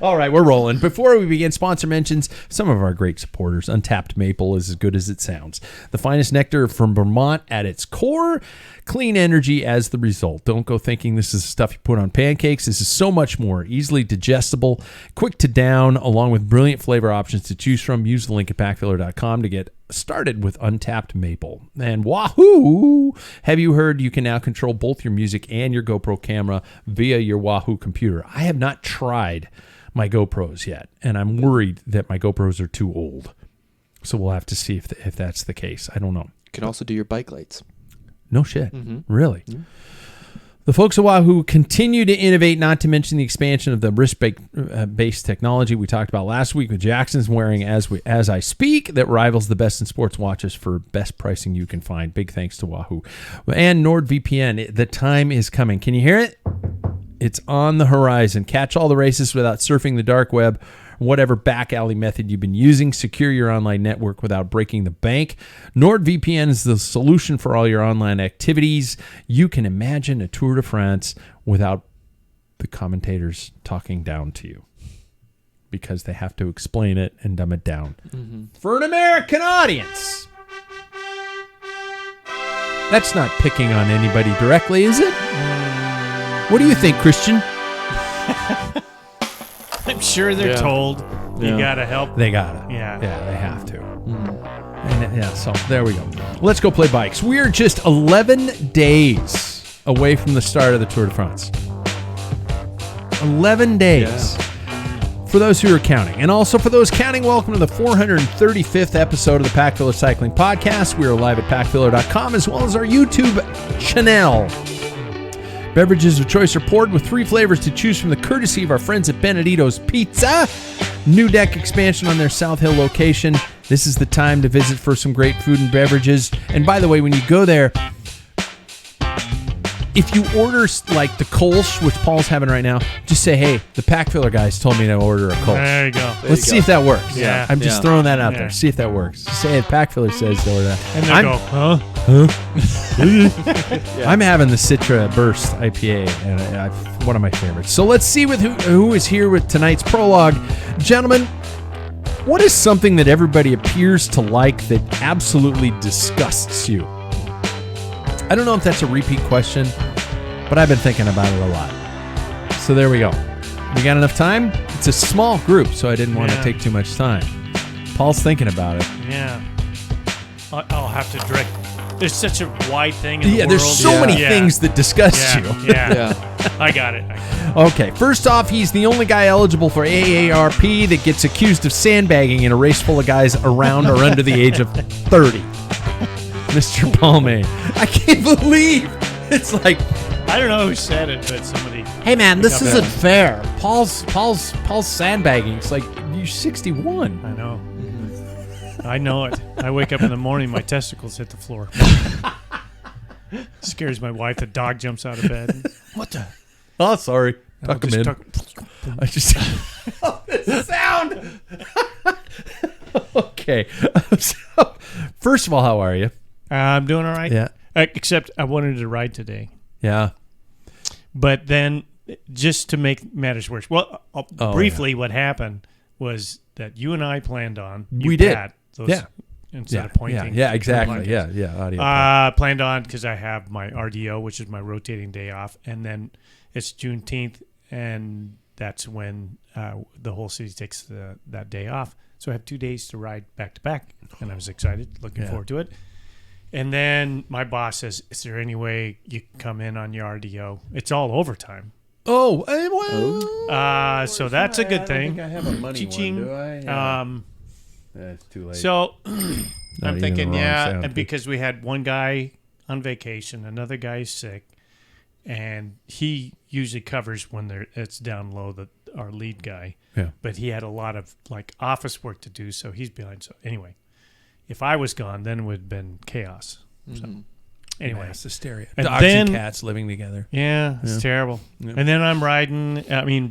All right, we're rolling. Before we begin, sponsor mentions some of our great supporters. Untapped Maple is as good as it sounds. The finest nectar from Vermont at its core, clean energy as the result. Don't go thinking this is stuff you put on pancakes. This is so much more. Easily digestible, quick to down, along with brilliant flavor options to choose from. Use the link at packfiller.com to get started with Untapped Maple. And wahoo! Have you heard you can now control both your music and your GoPro camera via your Wahoo computer? I have not tried my GoPros yet, and I'm worried that my GoPros are too old. So we'll have to see if that's the case. I don't know. You can also do your bike lights. No shit. Really? Mm-hmm. The folks at Wahoo continue to innovate, not to mention the expansion of the wrist-based technology we talked about last week with Jackson's wearing as I speak that rivals the best in sports watches for best pricing you can find. Big thanks to Wahoo. And NordVPN, the time is coming. Can you hear it? It's on the horizon. Catch all the races without surfing the dark web, whatever back alley method you've been using. Secure your online network without breaking the bank. NordVPN is the solution for all your online activities. You can imagine a Tour de France without the commentators talking down to you because they have to explain it and dumb it down for an American audience. That's not picking on anybody directly, is it? What do you think, Christian? I'm sure they're told you gotta help. They gotta. Yeah, they have to. And, so there we go. Let's go play bikes. We're just 11 days away from the start of the Tour de France. 11 days. For those who are counting. And also for those counting, welcome to the 435th episode of the Packfiller Cycling Podcast. We are live at packfiller.com as well as our YouTube channel. Beverages of choice are poured with 3 flavors to choose from, the courtesy of our friends at Benedito's Pizza. New deck expansion on their South Hill location. This is the time to visit for some great food and beverages. And by the way, when you go there, if you order like the Kolsch, which Paul's having right now, just say, hey, the Packfiller guys told me to order a Kolsch. There you go. Let's see if that works. Yeah. I'm just throwing that out there. See if that works. Just say, hey, Packfiller says to order that. And they'll go, huh? I'm having the Citra Burst IPA, and one of my favorites. So let's see with who is here with tonight's prologue. Gentlemen, what is something that everybody appears to like that absolutely disgusts you? I don't know if that's a repeat question, but I've been thinking about it a lot. So there we go. We got enough time? It's a small group, so I didn't want to take too much time. Paul's thinking about it. Yeah. I'll have to direct. There's such a wide thing in the world. There's so many things that disgust you. Yeah. I got it. Okay, first off, he's the only guy eligible for AARP that gets accused of sandbagging in a race full of guys around or under the age of 30. Mr. Palme. I can't believe it's like, I don't know who said it, but somebody. Hey man, this isn't fair. Paul's sandbagging. It's like, you're 61. I know. I know it. I wake up in the morning, my testicles hit the floor. Scares my wife. The dog jumps out of bed. What the? Oh, sorry. Tuck him in. I just this sound. Okay. So, first of all, how are you? I'm doing all right. Yeah. Except I wanted to ride today. Yeah. But then, just to make matters worse, briefly, what happened was that you and I planned on. We did. Instead of pointing. Yeah, exactly. Yeah, audio. Planned on because I have my RDO, which is my rotating day off, and then it's Juneteenth, and that's when the whole city takes that day off. So I have 2 days to ride back to back, and I was excited, looking forward to it. And then my boss says, "Is there any way you can come in on your RDO? It's all overtime." Oh, well. So that's a good thing. I don't think I have a money one, do I? Yeah. It's too late. So I'm thinking, sound. and because we had one guy on vacation, another guy's sick, and he usually covers when it's down low, our lead guy. Yeah. But he had a lot of like office work to do, so he's behind. So anyway, if I was gone, then it would have been chaos. So anyway, mass hysteria. And dogs then, and cats living together. Yeah, it's terrible. Yeah. And then I'm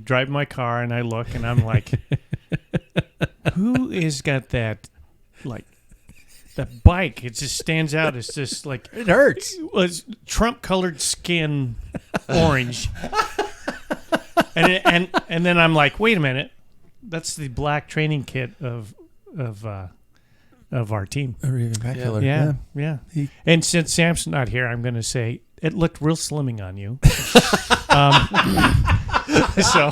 driving my car, and I look, and I'm like, who has got that, like, that bike? It just stands out. It's just like, it hurts. It was Trump-colored skin, orange. and then I'm like, wait a minute, that's the black training kit of our team. Yeah. And since Sam's not here, I'm going to say it looked real slimming on you. So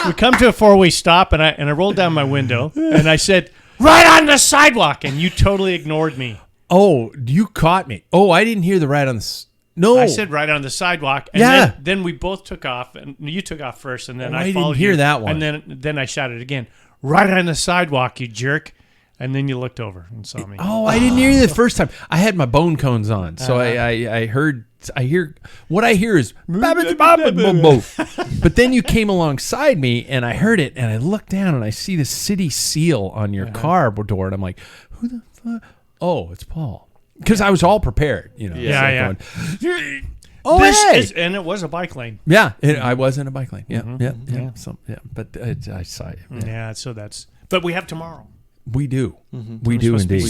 we come to a 4-way stop, and I rolled down my window, and I said, right on the sidewalk, and you totally ignored me. Oh, you caught me. Oh, I didn't hear the right on the... No. I said right on the sidewalk, and then we both took off, and you took off first, and then I followed didn't hear that one. And then I shouted again, right on the sidewalk, you jerk. And then you looked over and saw me. Oh, I didn't hear you the first time. I had my bone cones on, so I hear what I hear is but then you came alongside me and I heard it and I looked down and I see the city seal on your car door and I'm like, who the fuck? Oh, it's Paul. Because I was all prepared, you know. Yeah. Going, oh, hey! And it was a bike lane. Yeah, I was in a bike lane. Yeah. So, but I saw it. Yeah, so that's. But we have tomorrow. We do. Mm-hmm. We do indeed.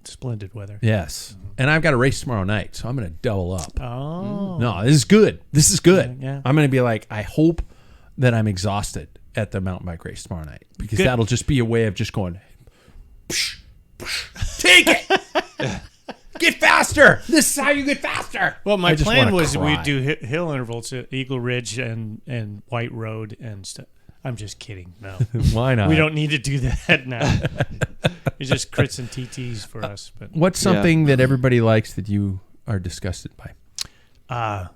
Splendid weather. Yes. Mm-hmm. And I've got a race tomorrow night, so I'm going to double up. Oh. No, this is good. Yeah. I'm going to be like, I hope that I'm exhausted at the mountain bike race tomorrow night because that'll just be a way of just going, psh, psh, take it. Get faster. This is how you get faster. Well, my plan was we'd do hill intervals at Eagle Ridge and White Road and stuff. I'm just kidding. No. Why not? We don't need to do that now. It's just crits and TTs for us. But what's something that everybody likes that you are disgusted by?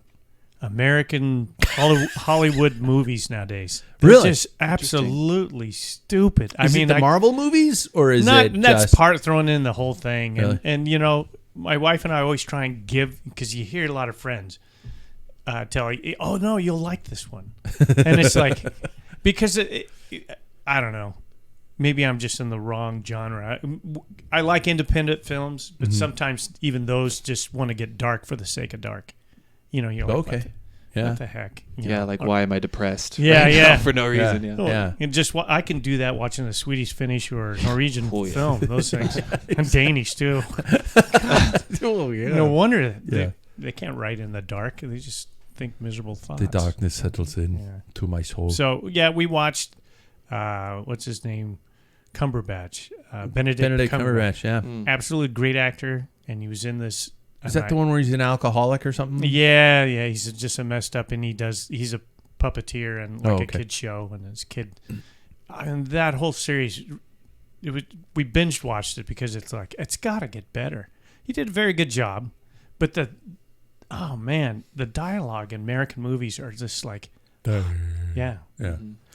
American Hollywood movies nowadays. They're really? Just absolutely stupid. Is it the Marvel movies or is it just... That's part thrown in the whole thing. Really? And you know, my wife and I always try and give, because you hear a lot of friends tell you, oh, no, you'll like this one. And it's like... Because I don't know, maybe I'm just in the wrong genre. I like independent films, but sometimes even those just want to get dark for the sake of dark. You know, you're like, okay, what the heck? You know? Like why am I depressed? Yeah, for no reason. Yeah. And just I can do that watching a Swedish Finnish or Norwegian film. Those things, and Danish too. No wonder they can't write in the dark. They just think miserable thoughts. The darkness settles in to my soul. So we watched what's his name, Cumberbatch, Benedict Cumberbatch. Yeah, absolute great actor, and he was in this. Is that the one where he's an alcoholic or something? Yeah. He's just a messed up, and he's a puppeteer and a kid show, and his kid, and that whole series. We binge watched it because it's like it's got to get better. He did a very good job, but oh man, the dialogue in American movies are just like, yeah.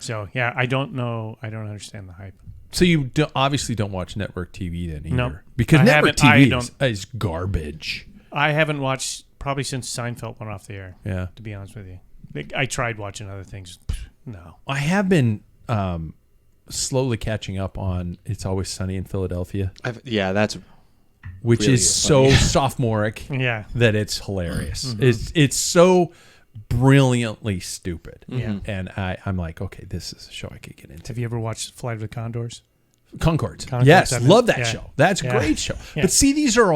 So I don't know. I don't understand the hype. So you obviously don't watch network TV then either, no, because network TV is garbage. I haven't watched probably since Seinfeld went off the air. Yeah, to be honest with you, I tried watching other things. No, I have been slowly catching up on It's Always Sunny in Philadelphia. That's. Which really is so sophomoric that it's hilarious. Mm-hmm. It's so brilliantly stupid. Yeah. And I'm like, okay, this is a show I could get into. Have you ever watched Flight of the Condors? Concords. Yes, love that show. That's a great show. Yeah. But see, we're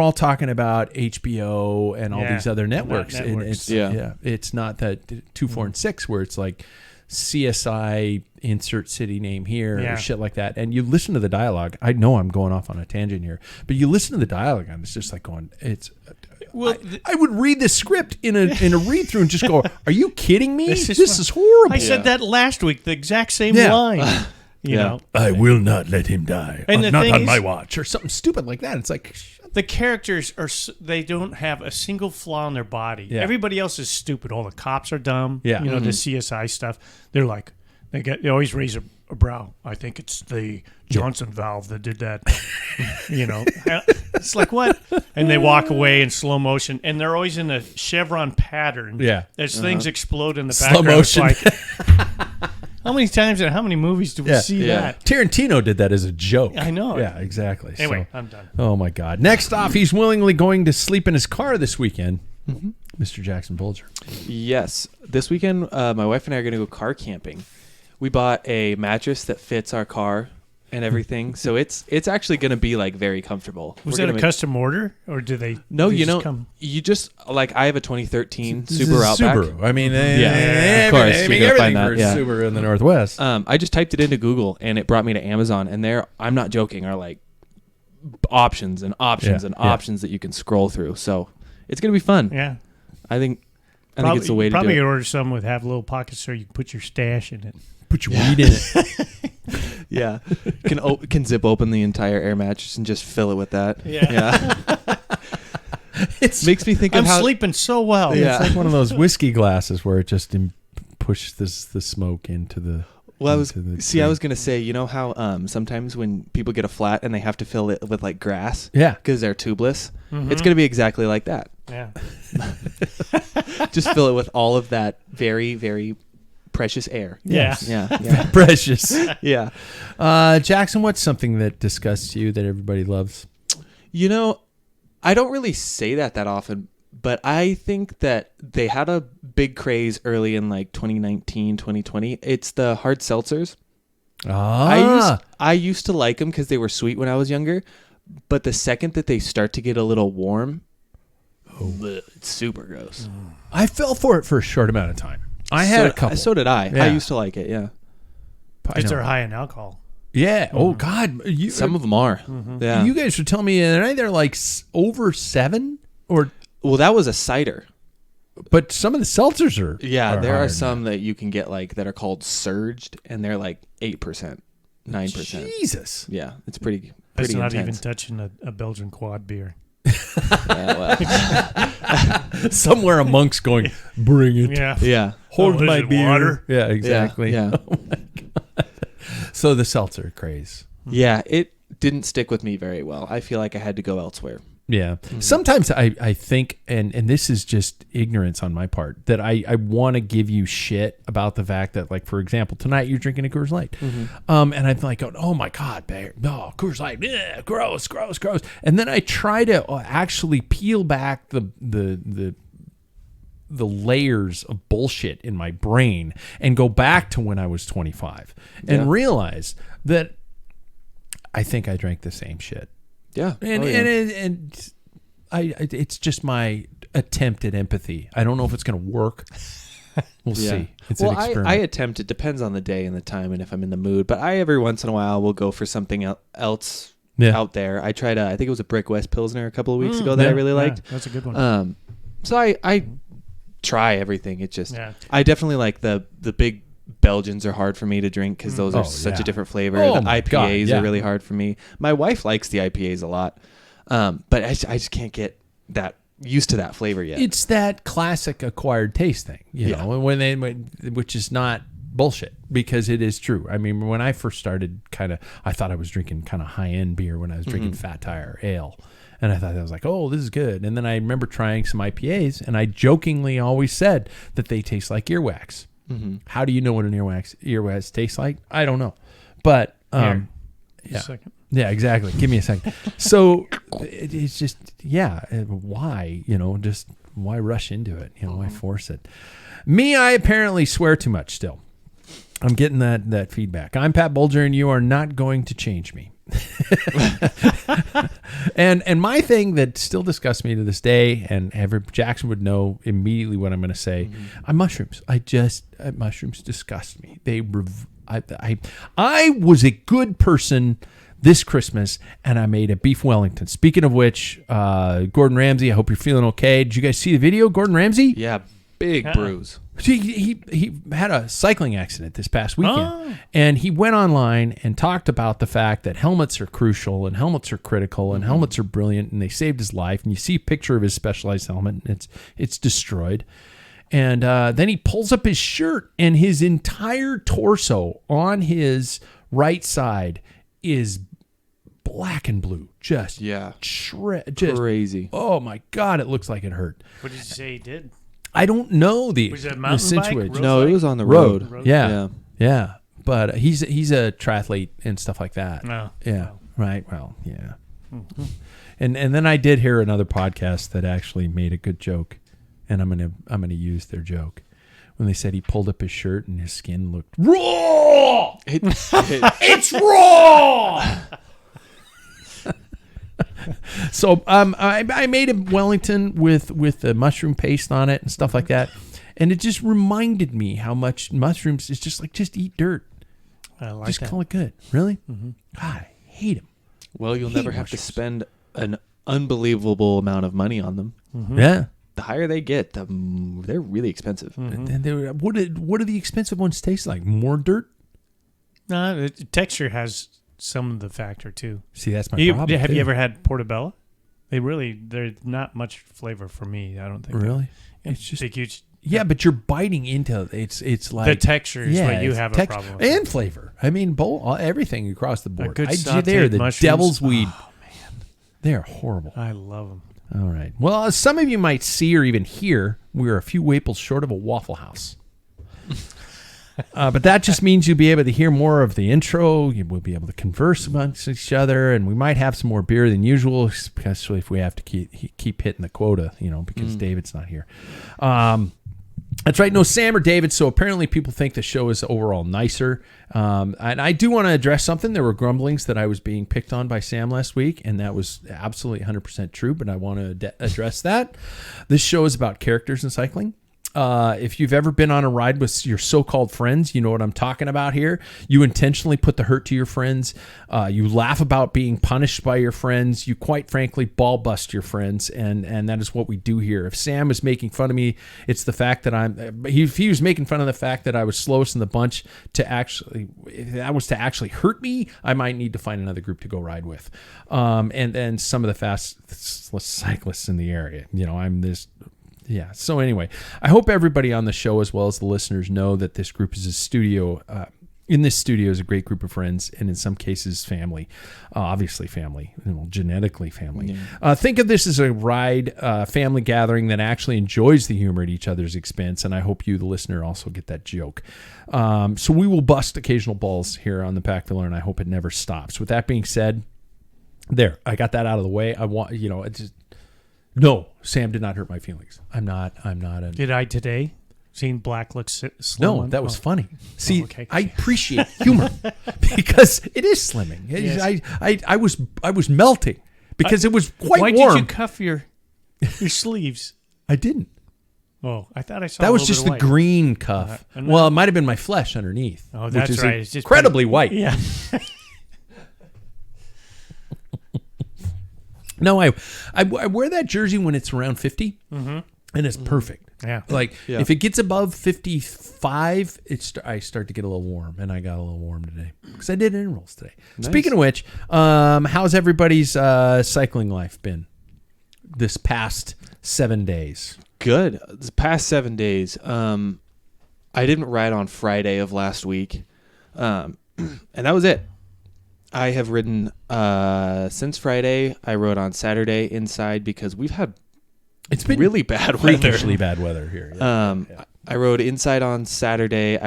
all talking about HBO and all these other networks. And it's not that 2, 4, and 6 where it's like CSI insert city name here or shit like that. And you listen to the dialogue. I know I'm going off on a tangent here, but you listen to the dialogue and it's just like going, I would read the script in a read through and just go, are you kidding me? This is horrible. I said that last week, the exact same line. You know, I will not let him die. And not on my watch, or something stupid like that. It's like the characters they don't have a single flaw in their body. Yeah. Everybody else is stupid. All the cops are dumb. Yeah. You know, the CSI stuff. They're like they always raise a brow. I think it's the Johnson valve that did that. You know, it's like what? And they walk away in slow motion, and they're always in a chevron pattern. Yeah. As things explode in the slow background. Motion. It's like, how many times and how many movies do we see that? Tarantino did that as a joke. I know. Yeah, exactly. Anyway, I'm done. Oh, my God. Next off, he's willingly going to sleep in his car this weekend. Mr. Jackson Bulger. Yes. This weekend, my wife and I are going to go car camping. We bought a mattress that fits our car and everything. So it's actually going to be like very comfortable. Was We're that a gonna custom order, or do they? No, they you just know, come? you just like I have a 2013 This is Subaru Outback. Subaru. I mean, Yeah, of course, I you're mean, gonna everything find that, for yeah. Subaru in the Northwest. I just typed it into Google and it brought me to Amazon, and there, I'm not joking, are like options and options and options that you can scroll through. So it's gonna be fun. Yeah, I think it's the way to probably do it. order some with have little pockets so you can put your stash in it. Put your weed in it. Yeah, can zip open the entire air mattress and just fill it with that. Yeah. It's Makes me think I'm of how sleeping so well. Yeah. It's like one of those whiskey glasses where it just pushes the smoke into the. Well, I into the was drink. gonna say, you know how sometimes when people get a flat and they have to fill it with like grass Yeah. because they're tubeless, Mhm. it's gonna be exactly like that. Yeah. Just fill it with all of that very, very precious air. Yeah. Yeah, Precious. yeah. Jackson, what's something that disgusts you that everybody loves? You know, I don't really say that often, but I think that they had a big craze early in like 2019, 2020. It's the hard seltzers. I used to like them because they were sweet when I was younger, but the second that they start to get a little warm, it's super gross. I fell for it for a short amount of time. I had a couple. So did I. Yeah. I used to like it, yeah. I Because know. they're high in alcohol. Yeah. Oh God. Some of them are. Yeah. You guys were telling me the other night they're like over 7 or. Well, that was a cider. But some of the seltzers are. Yeah, there higher are than some that you can get like that are called surged, and they're like 8%, 9%. that. Jesus. Yeah, it's pretty That's not even intense. touching a Belgian quad beer. Somewhere amongst going, bring it. Yeah. Yeah. Hold Oh, is my it beer. water? Yeah, exactly. Yeah. So the seltzer craze. Yeah, it didn't stick with me very well. I feel like I had to go elsewhere. Yeah. Sometimes I think, and this is just ignorance on my part, that I want to give you shit about the fact that, like, for example, tonight you're drinking a Coors Light. And I'm like, oh my God, babe, no, Coors Light, gross. And then I try to actually peel back the layers of bullshit in my brain and go back to when I was 25 and realize that I think I drank the same shit. Yeah. And it's just my attempt at empathy. I don't know if it's going to work. We'll see. It's an experiment. I attempt. It depends on the day and the time and if I'm in the mood. But I every once in a while will go for something else out there. I tried. I think it was a Brick West Pilsner a couple of weeks ago that I really liked. Yeah, that's a good one. So I try everything. It just Yeah. I definitely like the big Belgians are hard for me to drink because those are such a different flavor. Oh the my IPAs God, are really hard for me. My wife likes the IPAs a lot, but I just can't get that used to that flavor yet. It's that classic acquired taste thing, you know, which is not bullshit because it is true. I mean, when I first started, I thought I was drinking kind of high end beer when I was drinking Fat Tire ale. And I thought I was like, oh, this is good. And then I remember trying some IPAs, and I jokingly always said that they taste like earwax. How do you know what an earwax tastes like? I don't know. But Just yeah. a second. Yeah, exactly. Give me a second. So it's just, why, just why rush into it? Why force it? Me, I apparently swear too much still. I'm getting that feedback. I'm Pat Bulger, and you are not going to change me. and my thing that still disgusts me to this day, and Jackson would know immediately what I'm going to say, are mushrooms. Mushrooms disgust me. I was a good person this Christmas, and I made a beef Wellington. Speaking of which, Gordon Ramsay, I hope you're feeling okay. Did you guys see the video, Gordon Ramsay? Yeah, big bruise. He had a cycling accident this past weekend, and he went online and talked about the fact that helmets are crucial and helmets are critical and helmets are brilliant, and they saved his life. And you see a picture of his Specialized helmet, and it's destroyed. And then he pulls up his shirt, and his entire torso on his right side is black and blue, just crazy. Oh my God, it looks like it hurt. What did you say he did? I don't know Was it a mountain bike? situation. No, it was on the road. Yeah. But he's a triathlete and stuff like that. No. Yeah. Right. Well, yeah. And then I did hear another podcast that actually made a good joke, and I'm gonna use their joke. when they said he pulled up his shirt and his skin looked raw. It's raw. So I made a Wellington with the mushroom paste on it and stuff like that, and it just reminded me how much mushrooms is just eat dirt. I like Just that. call it good. Really? God, I hate them. Well, you'll Hate never have to mushrooms. spend an unbelievable amount of money on them. Yeah. The higher they get, they're really expensive. And then what do the expensive ones taste like? More dirt? No, the texture has some of the factor too. See, that's my Have problem. you ever had Portobello? They're not much flavor for me. I don't think. Really? It's just big, huge. Yeah, but you're biting into it. It's like The texture is what you it's have a problem with. and flavor. I mean, everything across the board. good They're sauteed the mushrooms. devil's weed. Oh man, they're horrible. I love them. All right. Well, as some of you might see or even hear, we're a few Waples short of a Waffle House. But that just means you'll be able to hear more of the intro. You will be able to converse amongst each other, and we might have some more beer than usual, especially if we have to keep hitting the quota, because David's not here. That's right. No Sam or David. So apparently people think the show is overall nicer. And I do want to address something. There were grumblings that I was being picked on by Sam last week, and that was absolutely 100% true, but I want to address that. This show is about characters in cycling. If you've ever been on a ride with your so-called friends, you know what I'm talking about here. You intentionally put the hurt to your friends. You laugh about being punished by your friends. You quite frankly ball bust your friends, and that is what we do here. If Sam is making fun of me, it's the fact that if he was making fun of the fact that I was slowest in the bunch if that was to actually hurt me, I might need to find another group to go ride with. And some of the fastest cyclists in the area. I'm this. Yeah. So anyway, I hope everybody on the show, as well as the listeners, know that this group is a studio. In this studio is a great group of friends, and in some cases, family. Obviously, family. Genetically, family. Yeah. Think of this as a ride, family gathering that actually enjoys the humor at each other's expense, and I hope you, the listener, also get that joke. So we will bust occasional balls here on the Packviller, and I hope it never stops. With that being said, there, I got that out of the way. I want, it just. No, Sam did not hurt my feelings. I'm not Did I today? Seeing black look slim? No, that was funny. See, okay. I appreciate humor because it is slimming. Yes. I was melting because it was quite Why warm. did you cuff your sleeves? I didn't. Oh, I thought I saw. That a was little just bit the of white. green cuff. No. Well, it might have been my flesh underneath. Oh, that's which is right. It's just incredibly white. Yeah. No, I wear that jersey when it's around 50, and it's perfect. Yeah. Like if it gets above 55, I start to get a little warm, and I got a little warm today because I did intervals today. Nice. Speaking of which, how's everybody's cycling life been this past 7 days? Good. The past 7 days. I didn't ride on Friday of last week, and that was it. I have ridden since Friday. I rode on Saturday inside because we've had It's been really bad weather. freakishly bad weather here. Yeah. I rode inside on Saturday.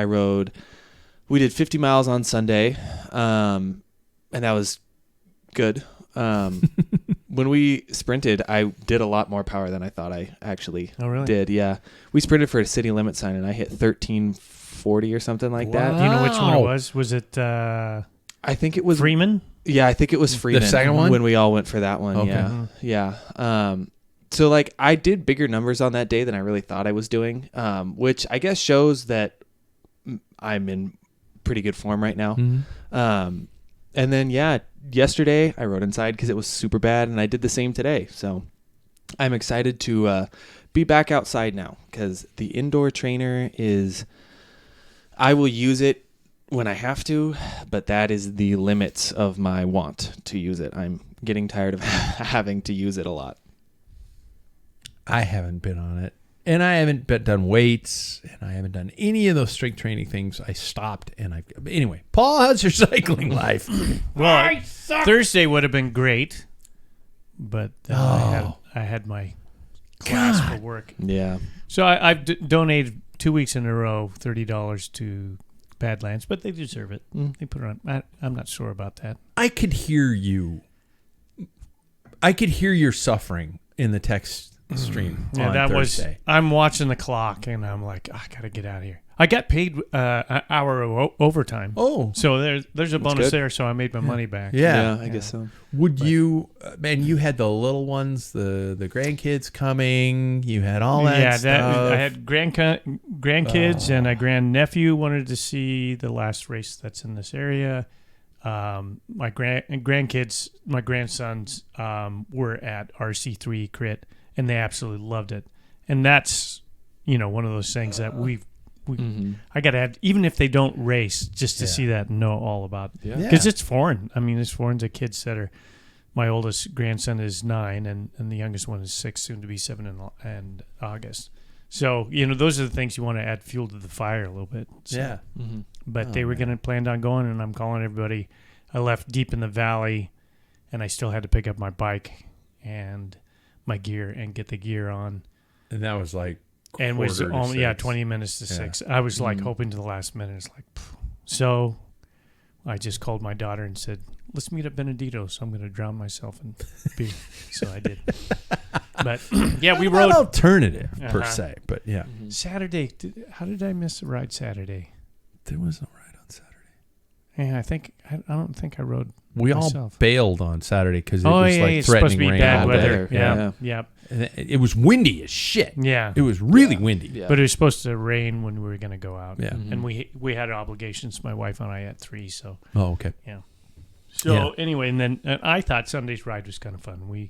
We did 50 miles on Sunday, and that was good. When we sprinted, I did a lot more power than I thought I actually did. Yeah, we sprinted for a city limit sign, and I hit 13:40 or something like that. Do you know which one it Wow. was? Was it I think it was Freeman? Yeah, I think it was Freeman. The second one? When we all went for that one. Okay. Yeah. Yeah. So like I did bigger numbers on that day than I really thought I was doing, which I guess shows that I'm in pretty good form right now. Mhm. And then, yesterday I rode inside because it was super bad, and I did the same today. So I'm excited to be back outside now because the indoor trainer I will use it when I have to, but that is the limits of my want to use it. I'm getting tired of having to use it a lot. I haven't been on it, and I haven't done weights, and I haven't done any of those strength training things. I stopped, and anyway. Paul, how's your cycling life? Well, Thursday would have been great, but I had my class for work. Yeah. So I've donated 2 weeks in a row $30 to Badlands, but they deserve it. They put it on. I'm not sure about that. I could hear you. I could hear your suffering in the text stream. Yeah, on that Thursday. I'm watching the clock, and I'm like, I gotta get out of here. I got paid an hour of overtime. Oh, So there's a bonus good. there, so I made my money back. yeah. I guess so. Would you, man? You had the little ones, the grandkids coming. You had all that stuff. I had grandkids and a grandnephew wanted to see the last race that's in this area. My grandkids, my grandsons were at RC3 Crit, and they absolutely loved it. And that's, one of those things that I got to have, even if they don't race, just to see that and know all about it. Yeah. Because it's foreign. I mean, it's foreign to kids that are, my oldest grandson is 9 and the youngest one is 6, soon to be 7 in August. So, those are the things you want to add fuel to the fire a little bit. So, Yeah. But they were planned on going, and I'm calling everybody. I left deep in the valley, and I still had to pick up my bike and my gear and get the gear on. And that was like, And was quarter to only 6. 20 minutes to 6. I was like hoping to the last minute. It's like, phew. So I just called my daughter and said, "Let's meet at Benedito." So I'm going to drown myself in beer. So I did. But yeah, we not rode an alternative per Uh-huh. se, but yeah, Saturday. How did I miss the ride Saturday? there was a ride on Saturday. Yeah, I don't think I rode. We all myself. bailed on Saturday because it was like it's supposed to threatening be rain bad all weather. day. Yeah, yeah. And it was windy as shit. Yeah. It was really windy. Yeah. But it was supposed to rain when we were going to go out. Yeah. And we had obligations, my wife and I, at 3, so. Oh, okay. So Yeah. anyway, and then I thought Sunday's ride was kind of fun.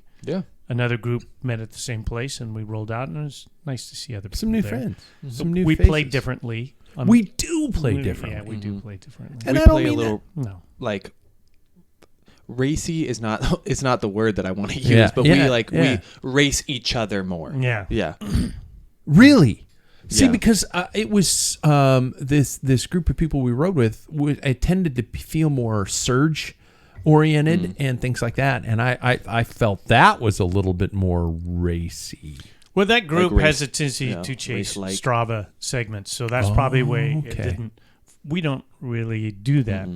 Another group met at the same place, and we rolled out, and it was nice to see other people Some new there. friends. Mhm. Some new We faces. played differently. We do play differently. Yeah, we do play differently. And we I don't play a mean little No. like racy is not it's not the word that I want to use, Yeah, but yeah, we race each other more. Yeah. Yeah. Really? See, Yeah. because it was this group of people we rode with, it tended to feel more surge oriented and things like that. And I felt that was a little bit more racy. Well, that group Like has a tendency yeah, to chase race-like. Strava segments, so that's probably why it okay. didn't. We don't really do that,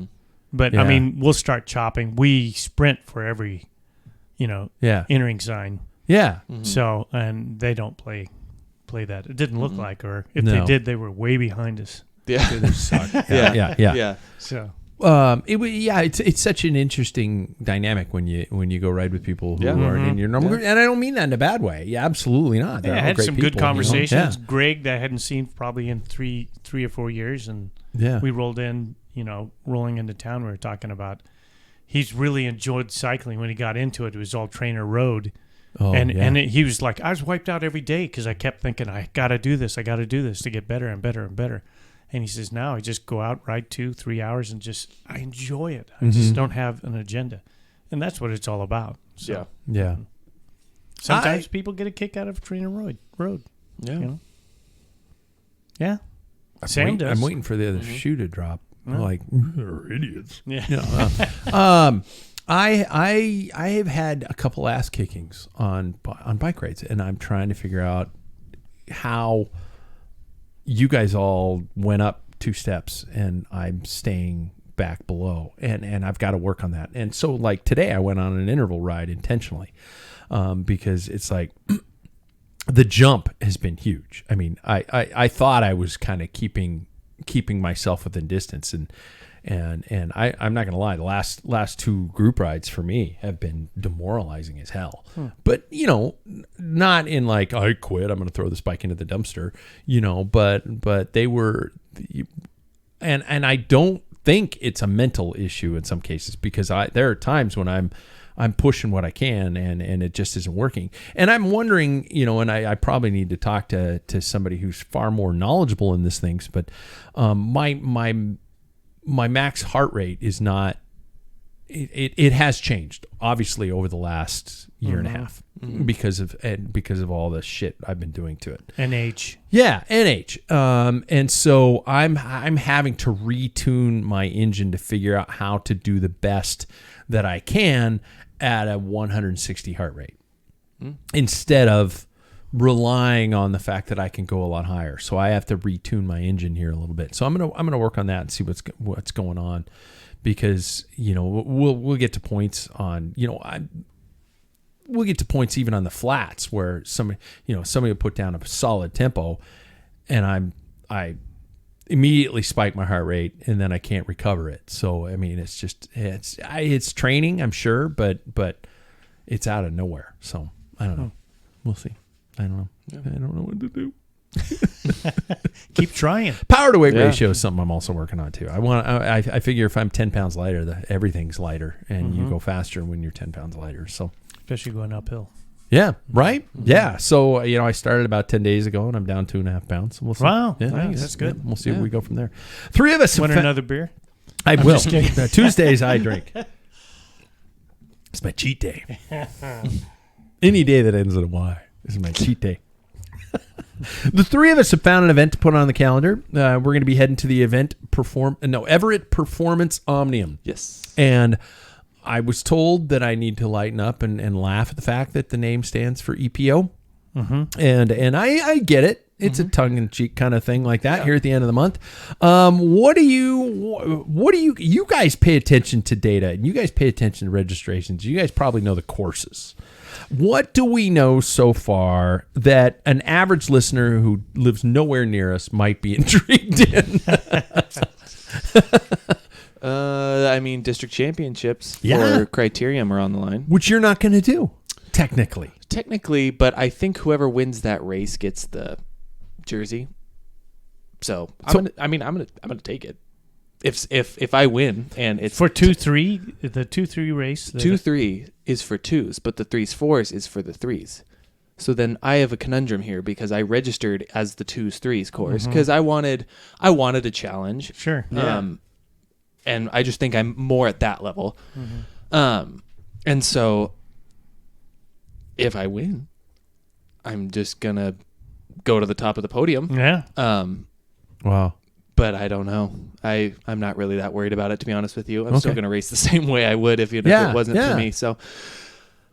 but Yeah. I mean, we'll start chopping. We sprint for every, Yeah. entering sign. Yeah. So, and they don't play that. It didn't look like, or if No. they did, they were way behind us. Yeah. Yeah. Yeah. So, It's such an interesting dynamic when you go ride with people who Yeah. aren't in your normal group, and I don't mean that in a bad way. Yeah, absolutely not. They're I all had great some people, good conversations. Yeah. Greg, that I hadn't seen probably in three or 4 years, and Yeah. we rolled in, rolling into town. We were talking about he's really enjoyed cycling. When he got into it, it was all trainer road. Oh, and yeah. he was like, I was wiped out every day because I kept thinking, I got to do this to get better and better and better. And he says, now I just go out, ride 2-3 hours, and I enjoy it. I just don't have an agenda. And that's what it's all about. So Yeah. sometimes people get a kick out of trainer road. Yeah. Yeah. Sam does. I'm waiting for the other shoe to drop. No. Like, they're idiots. Yeah. I have had a couple ass kickings on bike rides, and I'm trying to figure out how you guys all went up 2 steps and I'm staying back below, and I've got to work on that. And so, like today, I went on an interval ride intentionally because it's like the jump has been huge. I mean, I thought I was kind of keeping myself within distance, and I'm not gonna lie, the last 2 group rides for me have been demoralizing as hell. But not in like I quit, I'm gonna throw this bike into the dumpster, but they were, and I don't think it's a mental issue in some cases, because there are times when I'm pushing what I can and it just isn't working. And I'm wondering, and I probably need to talk to somebody who's far more knowledgeable in these things, but my max heart rate is not, it has changed obviously over the last year and a half because of all the shit I've been doing to it. NH. Yeah, NH. And so I'm having to retune my engine to figure out how to do the best that I can at a 160 heart rate instead of relying on the fact that I can go a lot higher. So I have to retune my engine here a little bit. So I'm gonna work on that and see what's going on, because we'll get to points on we'll get to points even on the flats where somebody will put down a solid tempo, and I immediately spike my heart rate, and then I can't recover it. So I mean, it's training, I'm sure, but it's out of nowhere. So I don't know. We'll see. I don't know. Yeah. I don't know what to do. Keep trying. Power to weight ratio is something I'm also working on too. I figure if I'm 10 pounds lighter, everything's lighter, and you go faster when you're 10 pounds lighter. So especially going uphill. Yeah. Right. Mm-hmm. Yeah. So I started about 10 days ago, and I'm down 2.5 pounds. So we'll see. Wow. Yeah, nice. That's good. Yeah, we'll see where we go from there. 3 of us. Want another beer? I will. Tuesdays I drink. It's my cheat day. Any day that ends in a Y is my cheat day. The 3 of us have found an event to put on the calendar. We're going to be heading to the event Everett Performance Omnium. Yes. And I was told that I need to lighten up and laugh at the fact that the name stands for EPO. Mm-hmm. And I get it. It's a tongue-in-cheek kind of thing like that here at the end of the month. What do you guys pay attention to data, and you guys pay attention to registrations. You guys probably know the courses. What do we know so far that an average listener who lives nowhere near us might be intrigued in? I mean, district championships for Criterium are on the line. Which you're not going to do, technically. Technically, but I think whoever wins that race gets the jersey. So I'm gonna take it. If I win, and it's for 2-3, the 2-3 race. 2-3 is for 2s, but the 3s-4s is for the 3s. So then I have a conundrum here because I registered as the 2s-3s course because I wanted a challenge. Sure. And I just think I'm more at that level. And so if I win, I'm just gonna go to the top of the podium. Yeah. Wow. But I don't know. I'm not really that worried about it, to be honest with you. I'm still gonna race the same way I would if it wasn't for me. So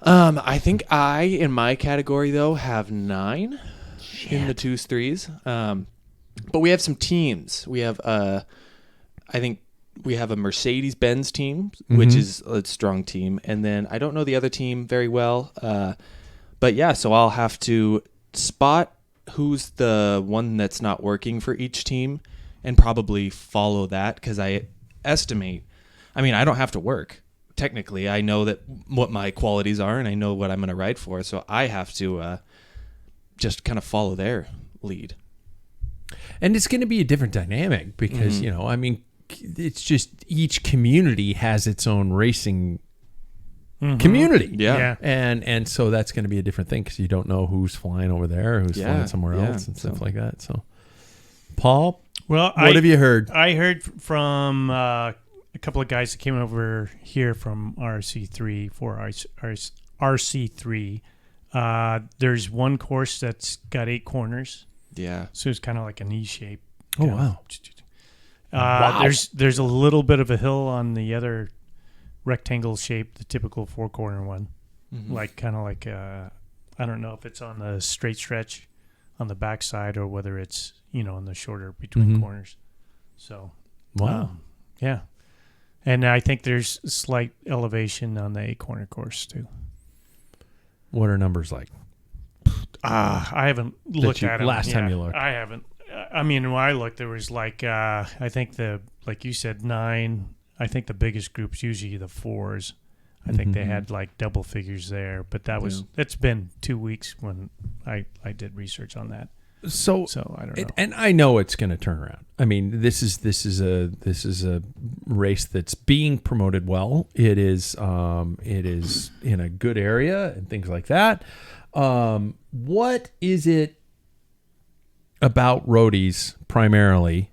I think in my category though have 9 in the 2s-3s. But we have some teams. We have I think we have a Mercedes-Benz team, which is a strong team. And then I don't know the other team very well. But yeah, so I'll have to spot who's the one that's not working for each team and probably follow that because I estimate, I don't have to work. Technically, I know that what my qualities are and I know what I'm going to ride for. So I have to just kind of follow their lead. And it's going to be a different dynamic because, it's just each community has its own racing community. Yeah. And so that's going to be a different thing because you don't know who's flying over there or who's flying somewhere else and stuff like that. So, Paul, what have you heard? I heard from a couple of guys that came over here from RC3 for RC3. There's one course that's got 8 corners. Yeah. So it's kind of like an E shape. Oh, wow. There's a little bit of a hill on the other rectangle shape, the typical 4-corner one. Like I don't know if it's on the straight stretch on the backside or whether it's, on the shorter between corners. So, wow. Yeah. And I think there's slight elevation on the 8-corner course too. What are numbers like? I haven't looked at them. Last time you looked. I haven't. When I looked, there was I think like you said, 9. I think the biggest group's usually the 4s. I think they had double figures there, but it's been 2 weeks when I did research on that. So I don't know. And I know it's going to turn around. This is a race that's being promoted well. It is in a good area and things like that. What is it about roadies primarily?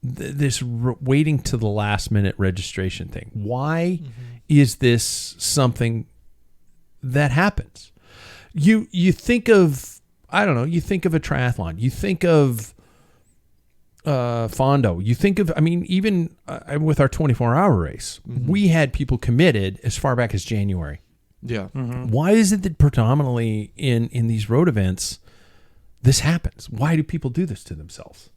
This waiting to the last minute registration thing. Why is this something that happens? You think of, I don't know, you think of a triathlon, you think of Fondo, you think of, even with our 24-hour race, we had people committed as far back as January. Yeah. Why is it that predominantly in these road events this happens? Why do people do this to themselves?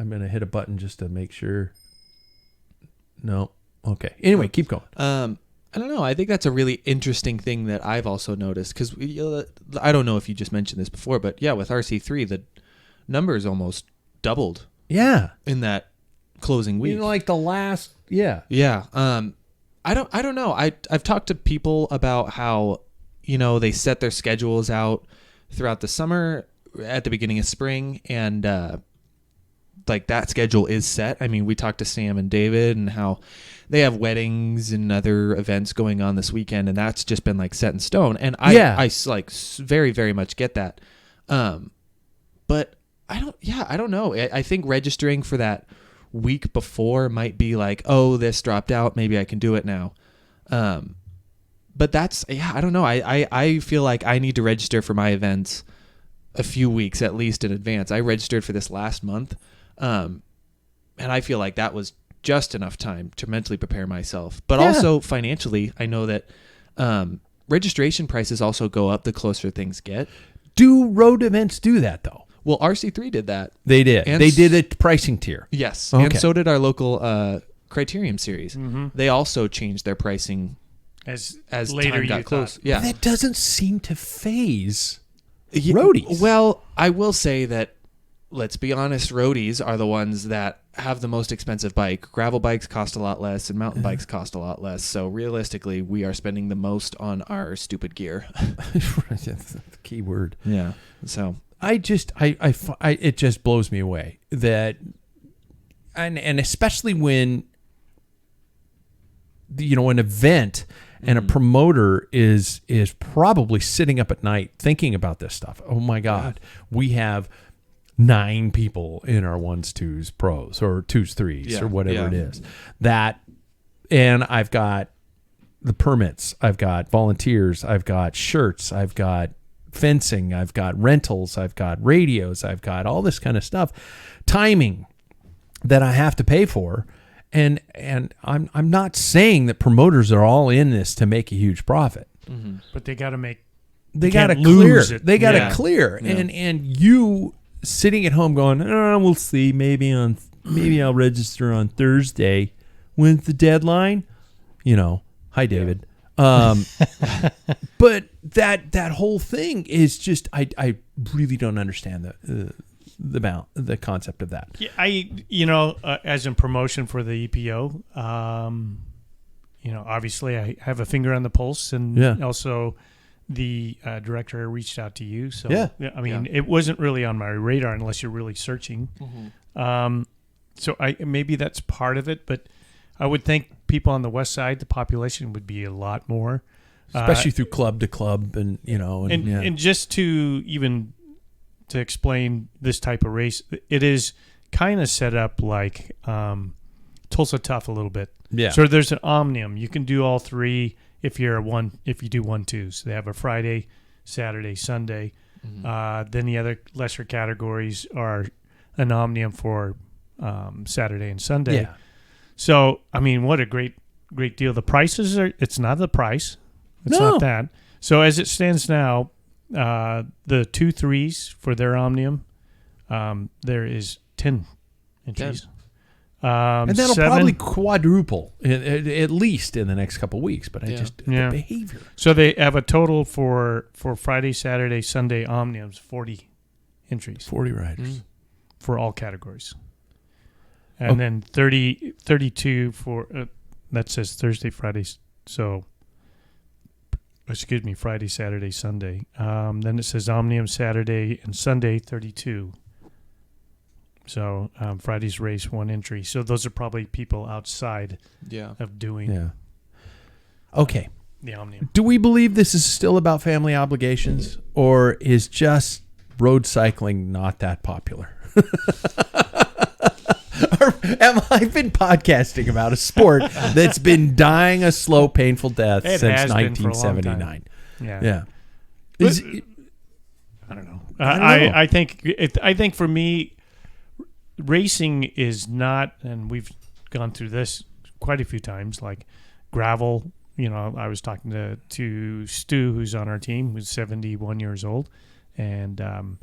I'm going to hit a button just to make sure. No. Okay. Anyway, keep going. I don't know. I think that's a really interesting thing that I've also noticed because I don't know if you just mentioned this before, but yeah, with RC3, the numbers almost doubled. Yeah. In that closing week. Like the last, yeah. Yeah. I don't know. I've talked to people about how, they set their schedules out throughout the summer, at the beginning of spring, and like that schedule is set. I mean, we talked to Sam and David and how they have weddings and other events going on this weekend, and that's just been like set in stone. And I like very, very much get that. But I don't know. I think registering for that week before might be like, oh, this dropped out, maybe I can do it now. But that's, I don't know. I feel like I need to register for my events a few weeks at least in advance. I registered for this last month. And I feel like that was just enough time to mentally prepare myself. But also financially, I know that registration prices also go up the closer things get. Do road events do that, though? Well, RC3 did that. They did. And they did a pricing tier. Yes. Okay. And so did our local Criterium series. Mm-hmm. They also changed their pricing as later time got close. Thought. Yeah. But that doesn't seem to phase roadies. Well, I will say that, let's be honest, roadies are the ones that have the most expensive bike. Gravel bikes cost a lot less and mountain bikes cost a lot less. So realistically, we are spending the most on our stupid gear. That's the key word. Yeah. So it just blows me away that, and especially when, an event and a promoter is probably sitting up at night thinking about this stuff. Oh my God, we have 9 people in our 1s, 2s pros or 2s, 3s or whatever it is. And I've got the permits, I've got volunteers, I've got shirts, I've got fencing, I've got rentals, I've got radios, I've got all this kind of stuff, timing that I have to pay for. And I'm not saying that promoters are all in this to make a huge profit. Mm-hmm. But they got to make. They got to clear. They got to clear. Yeah. And you sitting at home going, we'll see. Maybe I'll register on Thursday. When's the deadline? Hi David. But that whole thing is just I really don't understand the concept of that. Yeah, as in promotion for the EPO, obviously I have a finger on the pulse, and also the director reached out to you. So it wasn't really on my radar unless you're really searching. Mm-hmm. So maybe that's part of it, but I would think people on the west side, the population would be a lot more, especially through club to club, and and just to explain this type of race, it is kind of set up like Tulsa Tough a little bit. Yeah. So there's an omnium. You can do all 3 if you do 1-2. So they have a Friday, Saturday, Sunday. Mm-hmm. Then the other lesser categories are an omnium for Saturday and Sunday. Yeah. So what a great deal. The prices it's not the price. It's not that. So as it stands now, the 2 3s for their omnium, there is 10 entries. And that'll 7, probably quadruple at least in the next couple of weeks. But the behavior. So they have a total for Friday, Saturday, Sunday omniums, 40 entries. 40 riders for all categories. And then 32 for that says Thursday, Friday. So, Friday, Saturday, Sunday. Then it says Omnium Saturday and Sunday, 32. So Friday's race, 1 entry. So those are probably people outside of doing. Yeah. Okay. The Omnium. Do we believe this is still about family obligations, or is just road cycling not that popular? I've been podcasting about a sport that's been dying a slow, painful death since 1979. Yeah. I don't know. I think for me, racing is not, and we've gone through this quite a few times, like gravel. I was talking to Stu, who's on our team, who's 71 years old. And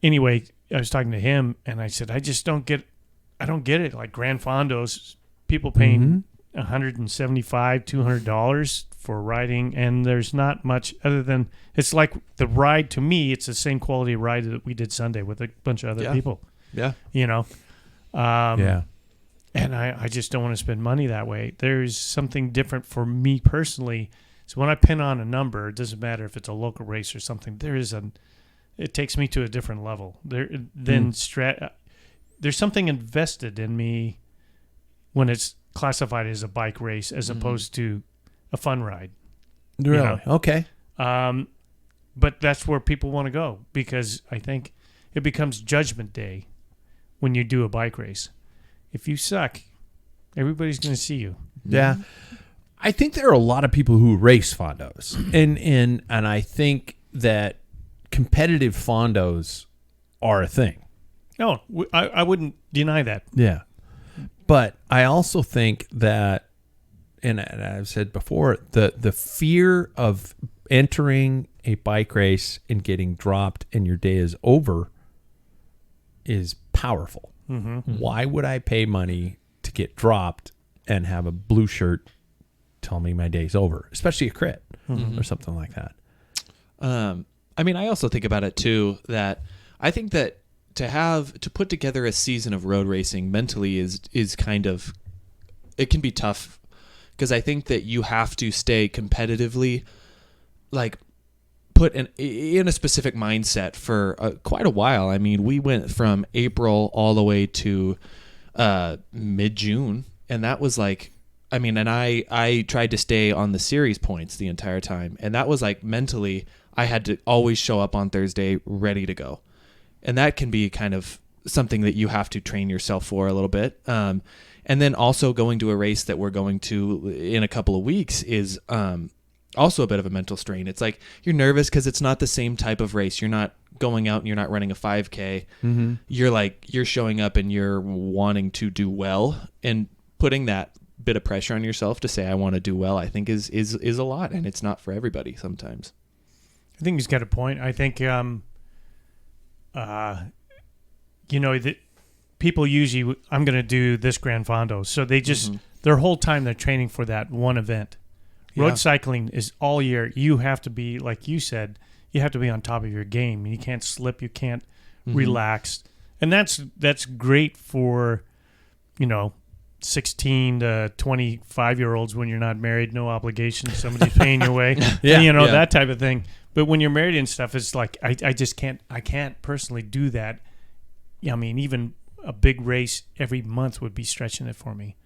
anyway, I was talking to him, and I said, I don't get it. Like Grand Fondos, people paying $175, $200 for riding, and there's not much other than it's like the ride to me. It's the same quality ride that we did Sunday with a bunch of other people. Yeah. You know. Yeah. And I just don't want to spend money that way. There's something different for me personally. So when I pin on a number, it doesn't matter if it's a local race or something. It takes me to a different level. There's something invested in me when it's classified as a bike race as opposed to a fun ride. Really? You know? Okay. But that's where people want to go, because I think it becomes judgment day when you do a bike race. If you suck, everybody's going to see you. Yeah. I think there are a lot of people who race fondos. And I think that competitive fondos are a thing. No, I wouldn't deny that. Yeah. But I also think that, and I've said before, the fear of entering a bike race and getting dropped and your day is over is powerful. Mm-hmm. Why would I pay money to get dropped and have a blue shirt tell me my day's over, especially a crit or something like that? I mean, I also think about it too, that I think that to put together a season of road racing mentally is kind of, it can be tough, because I think that you have to stay competitively, like, put in a specific mindset for quite a while. I mean, we went from April all the way to mid-June, and that was like, I mean, and I tried to stay on the series points the entire time, and that was like mentally, I had to always show up on Thursday ready to go. And that can be kind of something that you have to train yourself for a little bit. And then also going to a race that we're going to in a couple of weeks is also a bit of a mental strain. It's like you're nervous because it's not the same type of race. You're not going out and you're not running a 5K. Mm-hmm. You're showing up and you're wanting to do well, and putting that bit of pressure on yourself to say I want to do well, I think is a lot, and it's not for everybody sometimes. I think he's got a point. I think that people usually, I'm going to do this Gran Fondo, so they just their whole time they're training for that one event. Road cycling is all year. You have to be, like you said, you have to be on top of your game. You can't slip. You can't relax. And that's great for, 16 to 25-year-olds when you're not married, no obligations, somebody's paying your way, that type of thing. But when you're married and stuff, it's like I just can't personally do that. Yeah, I mean, even a big race every month would be stretching it for me.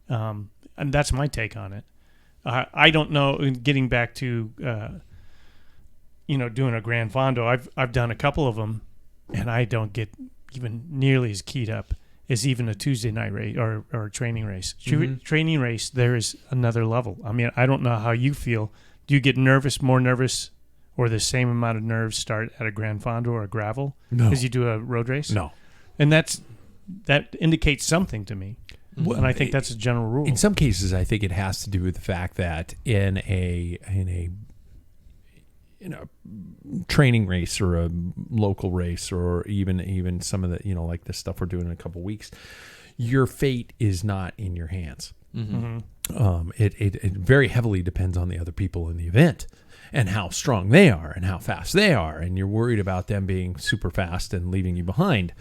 And that's my take on it. I don't know. Getting back to doing a Gran Fondo, I've done a couple of them, and I don't get even nearly as keyed up as even a Tuesday night race or a training race. Training race, there is another level. I mean, I don't know how you feel. Do you get more nervous, or the same amount of nerves start at a Gran Fondo or a gravel as you do a road race? No, and that indicates something to me. Well, and I think that's a general rule. In some cases, I think it has to do with the fact that in a training race or a local race, or even some of the like the stuff we're doing in a couple of weeks, your fate is not in your hands. It very heavily depends on the other people in the event and how strong they are and how fast they are, and you're worried about them being super fast and leaving you behind.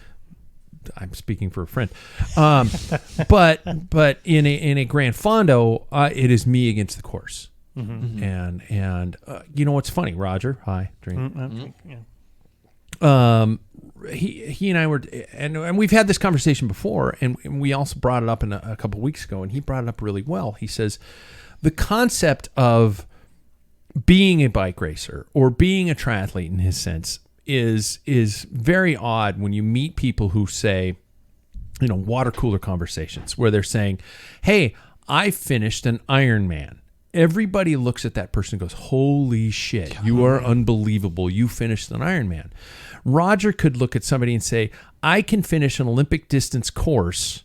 I'm speaking for a friend. But in a Gran Fondo, it is me against the course. And you know what's funny, Roger? Hi, Dream. He and I were, and we've had this conversation before, and we also brought it up in a couple of weeks ago, and he brought it up really well. He says the concept of being a bike racer or being a triathlete, in his sense, is very odd when you meet people who say, water cooler conversations where they're saying, "Hey, I finished an Ironman." Everybody looks at that person and goes, "Holy shit, you are unbelievable. You finished an Ironman." Roger could look at somebody and say, "I can finish an Olympic distance course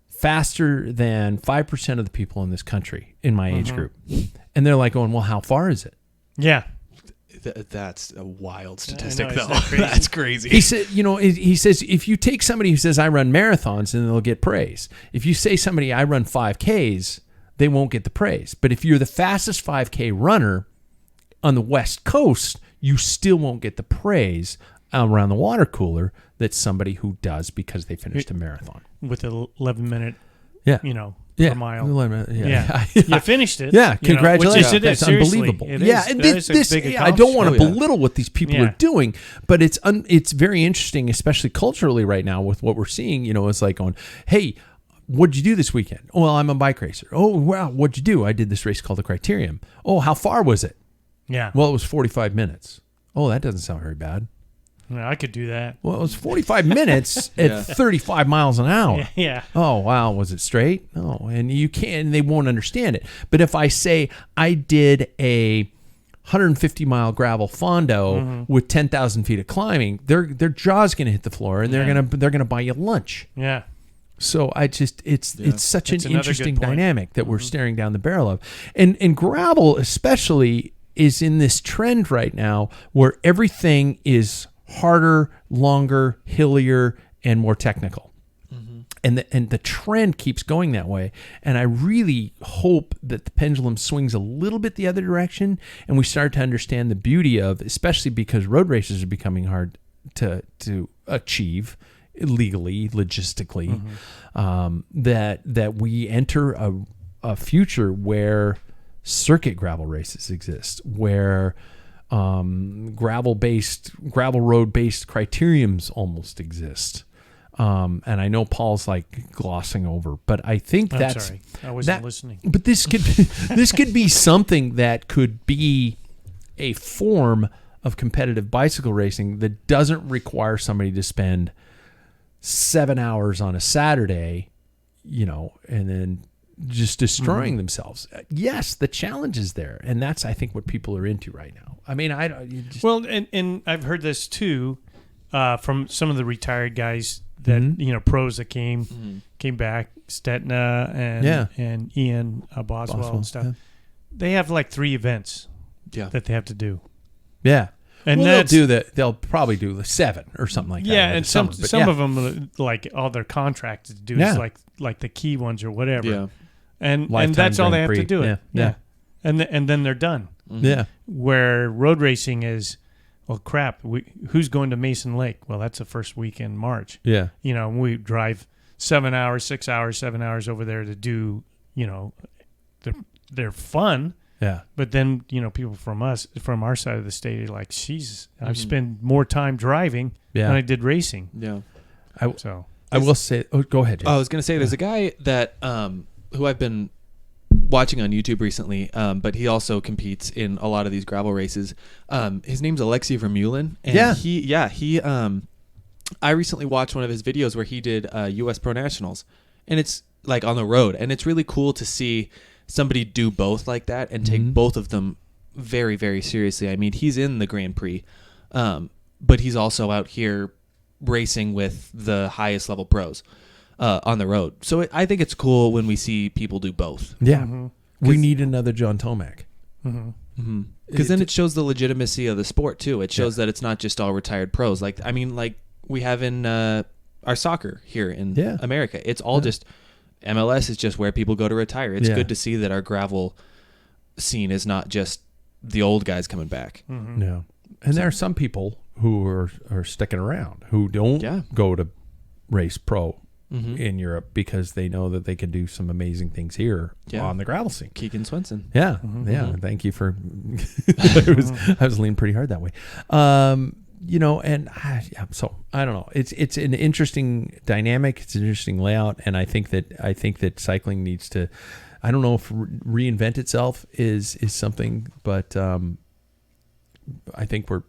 faster than 5% of the people in this country in my age group." And they're like going, "Well, how far is it?" Yeah. That's a wild statistic, though. That's crazy. He said, he says, if you take somebody who says I run marathons, then they'll get praise. If you say somebody I run 5Ks, they won't get the praise. But if you're the fastest 5K runner on the West Coast, you still won't get the praise around the water cooler that somebody who does because they finished a marathon. With an 11-minute, Yeah. per mile. Yeah. You finished it. Yeah, congratulations. Which That's seriously, unbelievable. it Yeah, is. and That is a this big I don't want to accomplishment. belittle what these people Yeah. are doing, but it's very interesting, especially culturally right now with what we're seeing. It's like going, hey, what'd you do this weekend? Oh, well, I'm a bike racer. Oh, wow, what'd you do? I did this race called the Criterium. Oh, how far was it? Yeah. Well, it was 45 minutes. Oh, that doesn't sound very bad. Yeah, I could do that. Well, it was 45 minutes at 35 miles an hour. Yeah. Oh, wow. Was it straight? Oh, and they won't understand it. But if I say I did a 150-mile gravel fondo with 10,000 feet of climbing, their jaw's going to hit the floor, and they're gonna buy you lunch. Yeah. So it's such That's an another interesting good point. dynamic that we're staring down the barrel of, and gravel especially is in this trend right now where everything is harder, longer, hillier, and more technical. And the trend keeps going that way. And I really hope that the pendulum swings a little bit the other direction and we start to understand the beauty of, especially because road races are becoming hard to achieve legally, logistically, that we enter a future where circuit gravel races exist, where gravel road based criteriums almost exist. And I know Paul's like glossing over, but I think I'm that's sorry. I wasn't listening. But this could be something that could be a form of competitive bicycle racing that doesn't require somebody to spend 7 hours on a Saturday, and then just destroying themselves. Yes, the challenge is there, and that's I think what people are into right now. I mean, Well, and I've heard this too from some of the retired guys that pros that came back, Stetna and Ian Boswell and stuff. yeah. They have like 3 events Yeah. that they have to do. Yeah. And well, they'll probably do the 7 or something like that. Yeah, over and the some summer, but of them like all their contracts to do Yeah. is like the key ones or whatever. Yeah. And Lifetime that's all they Grand have to Prix. do it. Yeah. And then they're done. Yeah. Where road racing is, well, crap. Who's going to Mason Lake? Well, that's the first week in March. Yeah. We drive 7 hours, 6 hours, 7 hours over there to do. They're fun. Yeah. But then people from our side of the state are like, Jesus, I've spent more time driving than I did racing. Yeah. I will say. Oh, go ahead. Jay. I was going to say there's a guy that who I've been watching on YouTube recently, but he also competes in a lot of these gravel races. His name's Alexei Vermeulen. And he I recently watched one of his videos where he did US Pro Nationals, and it's like on the road, and it's really cool to see somebody do both like that and take both of them very, very seriously. I mean, he's in the Grand Prix, but he's also out here racing with the highest level pros on the road. So I think it's cool when we see people do both. Yeah. We need another John Tomac. Because then it shows the legitimacy of the sport too. It shows that it's not just all retired pros. Like we have in our soccer here in America. It's all just MLS is just where people go to retire. It's good to see that our gravel scene is not just the old guys coming back. No. And there are some people who are sticking around who don't go to race pro in Europe because they know that they can do some amazing things here on the gravel scene. Keegan Swenson. Yeah. Yeah. Thank you for I was leaning pretty hard that way. So I don't know. It's an interesting dynamic. It's an interesting layout, and I think that cycling needs to. I don't know if reinvent itself is something, but I think we're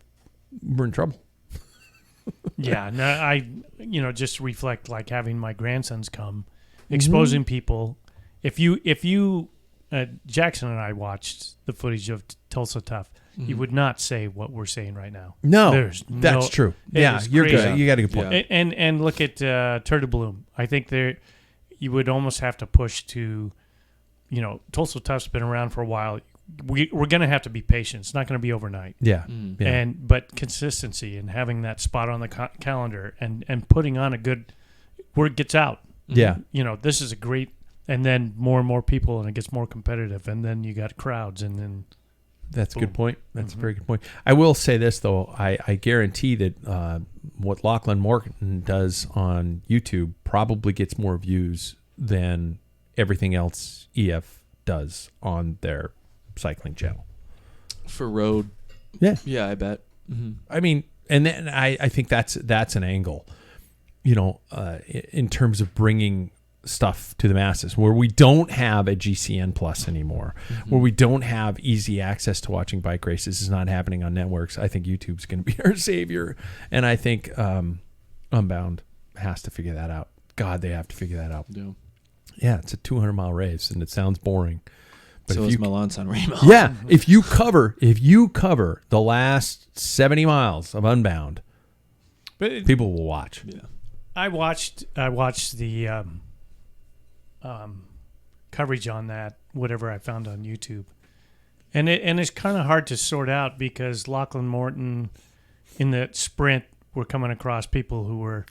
in trouble. Yeah, no, I just reflect like having my grandsons come, exposing people. If you Jackson and I watched the footage of Tulsa Tough. You would not say what we're saying right now. No, that's true. Yeah, you're crazy. good. You got a good point. Yeah. And look at Turtle Bloom. I think you would almost have to push to, Tulsa Tough's been around for a while. We're going to have to be patient. It's not going to be overnight. Yeah. But consistency and having that spot on the calendar and putting on a good word gets out. Yeah. This is a great and then more people, and it gets more competitive, and then you got crowds, and then That's a boom. good point. That's a very good point. I will say this, though. I guarantee that what Lachlan Morton does on YouTube probably gets more views than everything else EF does on their cycling channel. For road. Yeah. I bet. Mm-hmm. I mean, and then I think that's an angle, in terms of bringing stuff to the masses, where we don't have a GCN Plus anymore, where we don't have easy access to watching bike races. Is not happening on networks. I think YouTube's going to be our savior, and I think Unbound has to figure that out. God, they have to figure that out. Yeah, it's a 200-mile race, and it sounds boring. But So is Milan-San Remo. Yeah, if you cover the last 70 miles of Unbound, but people will watch. Yeah. I watched the coverage on that, whatever I found on YouTube, and it's kind of hard to sort out because Lachlan Morton in the sprint were coming across people who were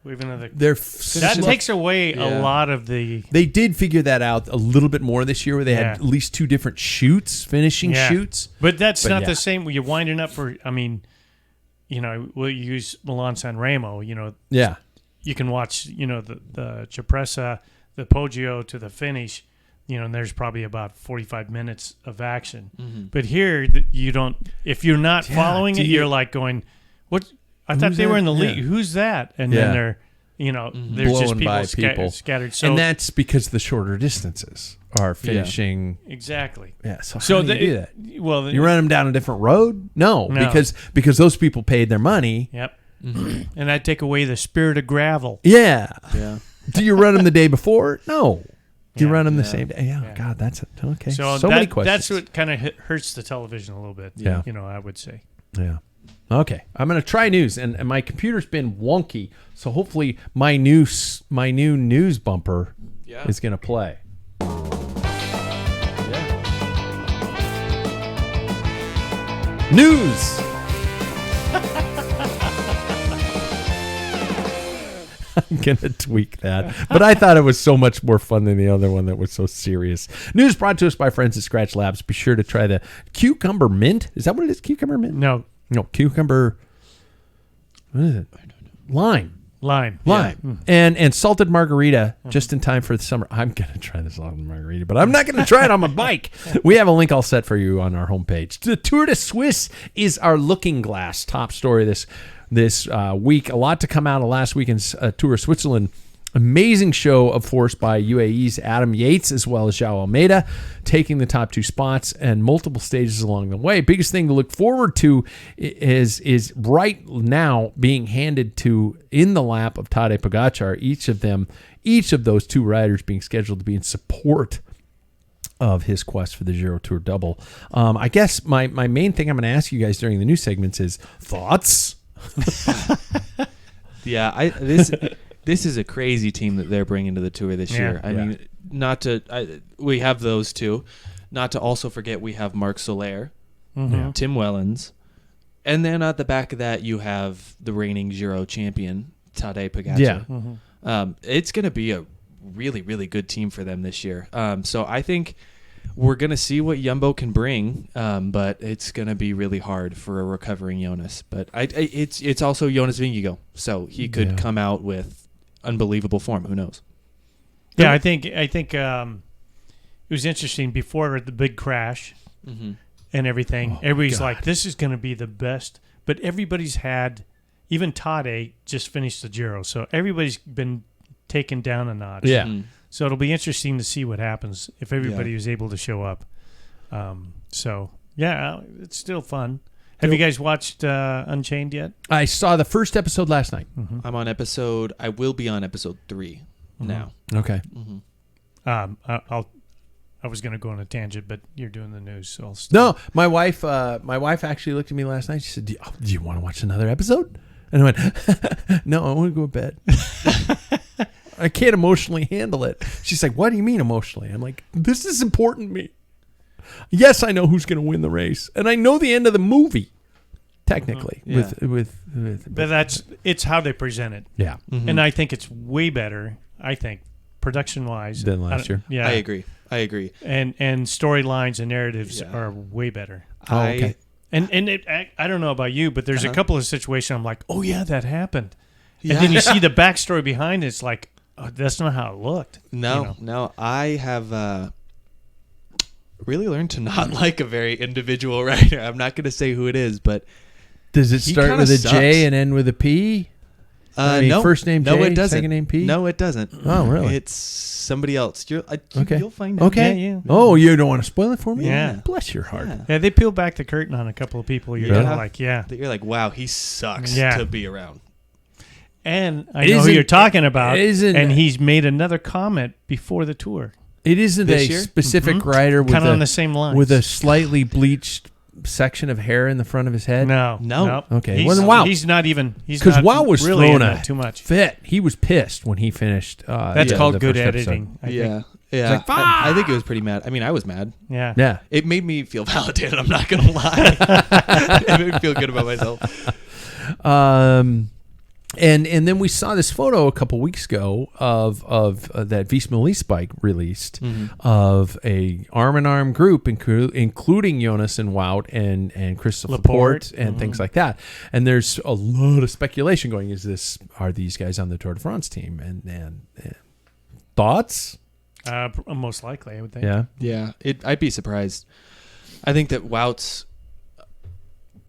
even though that takes away a lot of the. They did figure that out a little bit more this year, where they had at least 2 different finishing shoots. But that's not the same. You're winding up for. I mean, we'll use Milan-San Remo. Yeah. You can watch, the Cipressa, the Poggio to the finish, and there's probably about 45 minutes of action. Mm-hmm. But here, you don't. If you're not following it, you're like going, "What? I thought they were in the lead. Yeah. Who's that?" And then they're, there's just people scattered. So, and that's because the shorter distances are finishing. Exactly. Yeah. So how do you do that? Well, you run them down a different road? No. Because those people paid their money. Yep. And I'd take away the spirit of gravel. Yeah. Yeah. Do you run them the day before? No. Do you run them the same day? Yeah. God, that's okay. So many questions. That's what kind of hurts the television a little bit. Yeah. I would say. Yeah. Okay. I'm going to try news, and my computer's been wonky, so hopefully my new news bumper is going to play. News. I'm going to tweak that. But I thought it was so much more fun than the other one that was so serious. News brought to us by friends at Scratch Labs. Be sure to try the cucumber mint. Is that what it is? Cucumber mint? No, cucumber. What is it? I don't know. Lime. Yeah. And salted margarita just in time for the summer. I'm going to try the salted margarita, but I'm not going to try it on my bike. We have a link all set for you on our homepage. The Tour de Suisse is our looking glass top story this week. A lot to come out of last weekend's Tour of Switzerland. Amazing show, of course, by UAE's Adam Yates as well as João Almeida, taking the top 2 spots and multiple stages along the way. Biggest thing to look forward to is right now being handed to in the lap of Tadej Pogačar. Each of those 2 riders being scheduled to be in support of his quest for the Giro Tour double. I guess my main thing I'm going to ask you guys during the news segments is thoughts. Yeah, this is a crazy team that they're bringing to the Tour this year. I mean, we have those 2. Not to also forget we have Marc Soler, Tim Wellens, and then at the back of that you have the reigning Giro champion Tadej Pogačar. Yeah. It's going to be a really, really good team for them this year. So I think we're going to see what Jumbo can bring, but it's going to be really hard for a recovering Jonas. But it's also Jonas Vingegaard, so he could come out with unbelievable form. Who knows? Yeah, I think it was interesting before the big crash and everything. Everybody's like, "This is going to be the best," but everybody's had. Even Tadej just finished the Giro, so everybody's been taken down a notch. Yeah. Mm-hmm. So it'll be interesting to see what happens if everybody was able to show up. It's still fun. Have you guys watched Unchained yet? I saw the first episode last night. Mm-hmm. I will be on episode 3 now. Okay. Mm-hmm. I was going to go on a tangent, but you're doing the news, so I'll stop. No, my wife actually looked at me last night. She said, "Do you want to watch another episode?" And I went, "No, I want to go to bed. I can't emotionally handle it." She's like, "What do you mean emotionally?" I'm like, "This is important to me. Yes, I know who's going to win the race, and I know the end of the movie, technically." But it's how they present it. Yeah. Mm-hmm. And I think it's way better, I think, production wise Than last year. Yeah, I agree. And storylines and narratives Yeah. are way better. Oh, okay. And I don't know about you, but there's a couple of situations I'm like, oh yeah, that happened. Yeah. And then you see the backstory behind it. It's like, oh, that's not how it looked. No. I have really learned to not like a very individual writer. I'm not going to say who it is, but Does it he start kinda with a sucks. J and end with a P? I mean, no. first name No, J, it doesn't. second name P? No, it doesn't. Oh, really? It's somebody else. Okay. You'll find out. Okay. Yeah. Oh, you don't want to spoil it for me? Yeah. Bless your heart. Yeah. Yeah, they peel back the curtain on a couple of people. You're Yeah. kinda like, yeah. That you're like, wow, he sucks Yeah. to be around. And I It know who isn't- you're talking about. it isn't- And he's made another comment before the tour, It isn't This a year? specific writer with kind of on the a, same line. with a slightly bleached section of hair in the front of his head. No. Okay. He's, Well, then Wow. he's not even. He's Because not Wow was really throwing in a that too much. fit. He was pissed when he finished. That's the called first good episode. editing. I think. Yeah. like, I think it was pretty mad. I mean, I was mad. Yeah. Yeah. It made me feel validated. I'm not going to lie. It made me feel good about myself. And then we saw this photo a couple weeks ago of that Visma Lease bike released of a arm-in-arm group, including Jonas and Wout and Christophe Laporte and things like that. And there's a lot of speculation going: are these guys on the Tour de France team? And thoughts? Most likely, I would think. Yeah. Yeah. I'd be surprised. I think that Wout's.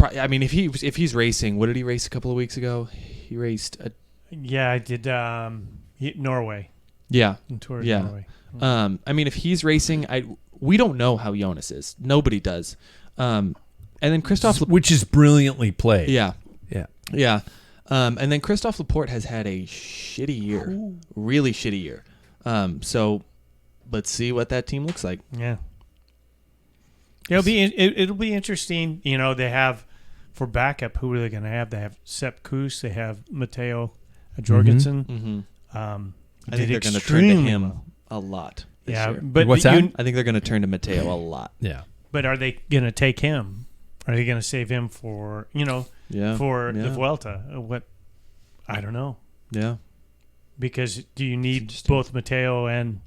I mean, if he's racing, what did he race a couple of weeks ago? He raced. Yeah, I did. Norway. Yeah. In Tour of Yeah. Norway. I mean, if he's racing, we don't know how Jonas is. Nobody does. And then Christophe, Which is brilliantly played. yeah, Yeah. yeah. And then Christophe Laporte has had a shitty year, really shitty year. So let's see what that team looks like. Yeah. It'll be interesting. You know, they have for backup. Who are they going to have? They have Sepp Kuss. They have Matteo Jorgensen. Mm-hmm. I Did think they're going to turn to extremely him well. a lot this Yeah, year. but What's that? I think they're going to turn to Matteo a lot. Yeah. But are they going to take him? Are they going to save him for Yeah. for the Yeah. Vuelta? What? I don't know. Yeah. Because do you need Interesting. both Matteo and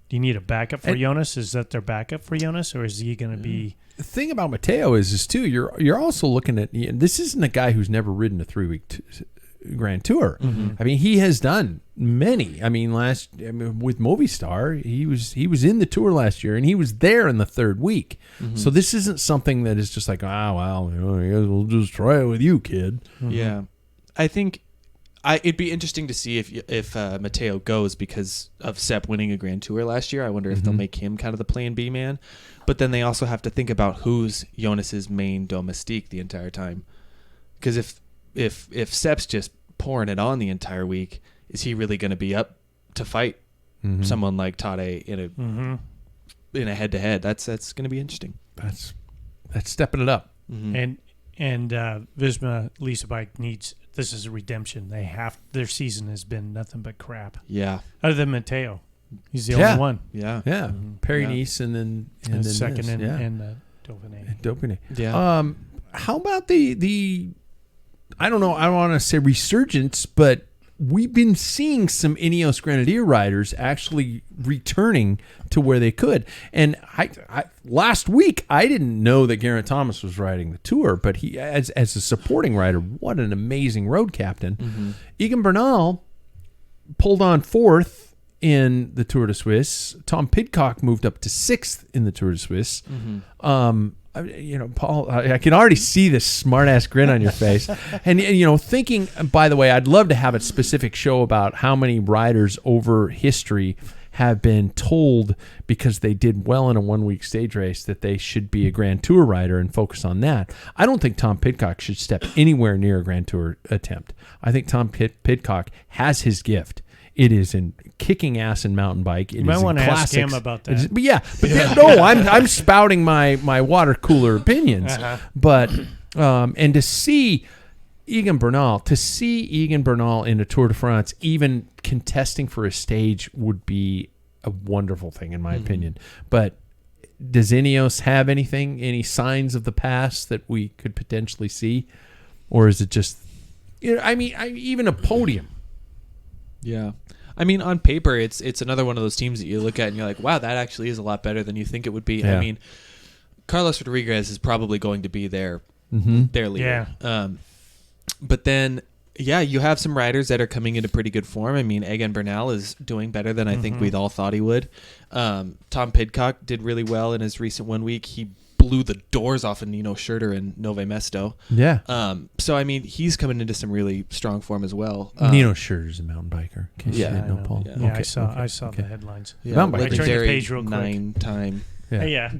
do you need a backup for And- Jonas? Is that their backup for Jonas, or is he going to be? The thing about Matteo is too, you're also looking at, this isn't a guy who's never ridden a 3-week Grand Tour. I mean, he has done many. I mean, with Movistar, he was in the Tour last year, and he was there in the third week. So this isn't something that is just like, well, I guess we'll just try it with you, kid. Yeah. I think it'd be interesting to see if Matteo goes because of Sepp winning a Grand Tour last year. I wonder if they'll make him kind of the plan B man. But then they also have to think about who's Jonas's main domestique the entire time. Because if Sepp's just pouring it on the entire week, is he really going to be up to fight someone like Tadej in a head-to-head? That's going to be interesting. That's stepping it up. And Visma Lease Bike needs. This is a redemption. Their season has been nothing but crap. Yeah. Other than Matteo, he's the Yeah. only one. Yeah. Yeah, Paris-Nice and then Second this. and Dauphiné. Dauphiné. Yeah. How about the I don't know, I don't want to say resurgence, but we've been seeing some Ineos Grenadier riders actually returning to where they could. And I last week I didn't know that Geraint Thomas was riding the Tour, but he as a supporting rider, what an amazing road captain. Egan Bernal pulled on fourth in the Tour de Suisse. Tom Pidcock moved up to sixth in the Tour de Suisse. Paul, I can already see this smart-ass grin on your face. And thinking, by the way, I'd love to have a specific show about how many riders over history have been told because they did well in a one-week stage race that they should be a Grand Tour rider and focus on that. I don't think Tom Pidcock should step anywhere near a Grand Tour attempt. I think Tom Pidcock has his gift. It is in kicking ass in mountain bike. It You might is in want to ask classics. him about that. I'm spouting my water cooler opinions. But and to see Egan Bernal in a Tour de France, even contesting for a stage, would be a wonderful thing in my opinion. But does Ineos have any signs of the past that we could potentially see, or is it just, even a podium? Yeah. I mean, on paper, it's another one of those teams that you look at and you're like, wow, that actually is a lot better than you think it would be. Yeah. I mean, Carlos Rodriguez is probably going to be their leader. Yeah. But then, yeah, you have some riders that are coming into pretty good form. I mean, Egan Bernal is doing better than I think we'd all thought he would. Tom Pidcock did really well in his recent 1 week. He blew the doors off of Nino Schurter and Nove Mesto. Yeah. So, I mean, he's coming into some really strong form as well. Nino Schurter's a mountain biker. In case Yeah, you didn't I know, know. Paul. Yeah, Okay, I saw okay. the headlines. Yeah, Mountain bike. I turned the legendary page real quick. 9-time Yeah. Yeah.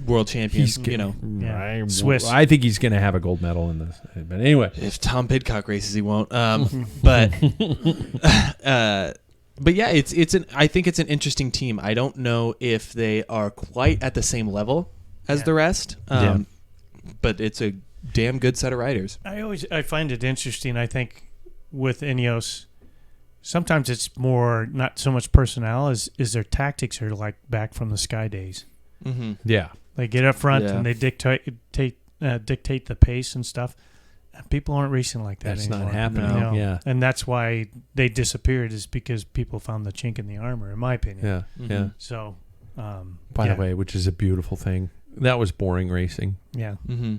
world champion. He's You know, Yeah. Swiss. I think he's going to have a gold medal in this. But anyway. if Tom Pidcock races, he won't. But yeah, I think it's an interesting team. I don't know if they are quite at the same level as the rest. But it's a damn good set of riders. I find it interesting. I think with Ineos, sometimes it's more not so much personnel as their tactics are like back from the Sky days. Mm-hmm. Yeah. They get up front Yeah. and they dictate the pace and stuff. And people aren't racing like that That's anymore. not happening. No. Yeah. And that's why they disappeared, is because people found the chink in the armor, in my opinion. Yeah. Mm-hmm. Yeah. So, By the way, which is a beautiful thing. That was boring racing. yeah. Mm-hmm.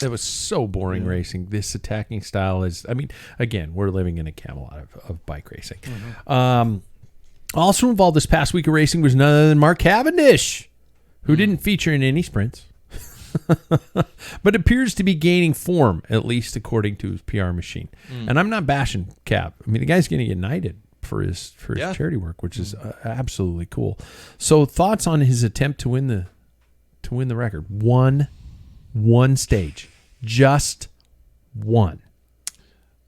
It was so boring racing. This attacking style is, I mean, again, we're living in a Camelot of bike racing. Also involved this past week of racing was none other than Mark Cavendish, who didn't feature in any sprints, but appears to be gaining form, at least according to his PR machine. And I'm not bashing Cav. I mean, the guy's getting united for his charity work, which is absolutely cool. So thoughts on his attempt to win the record? One stage, just one.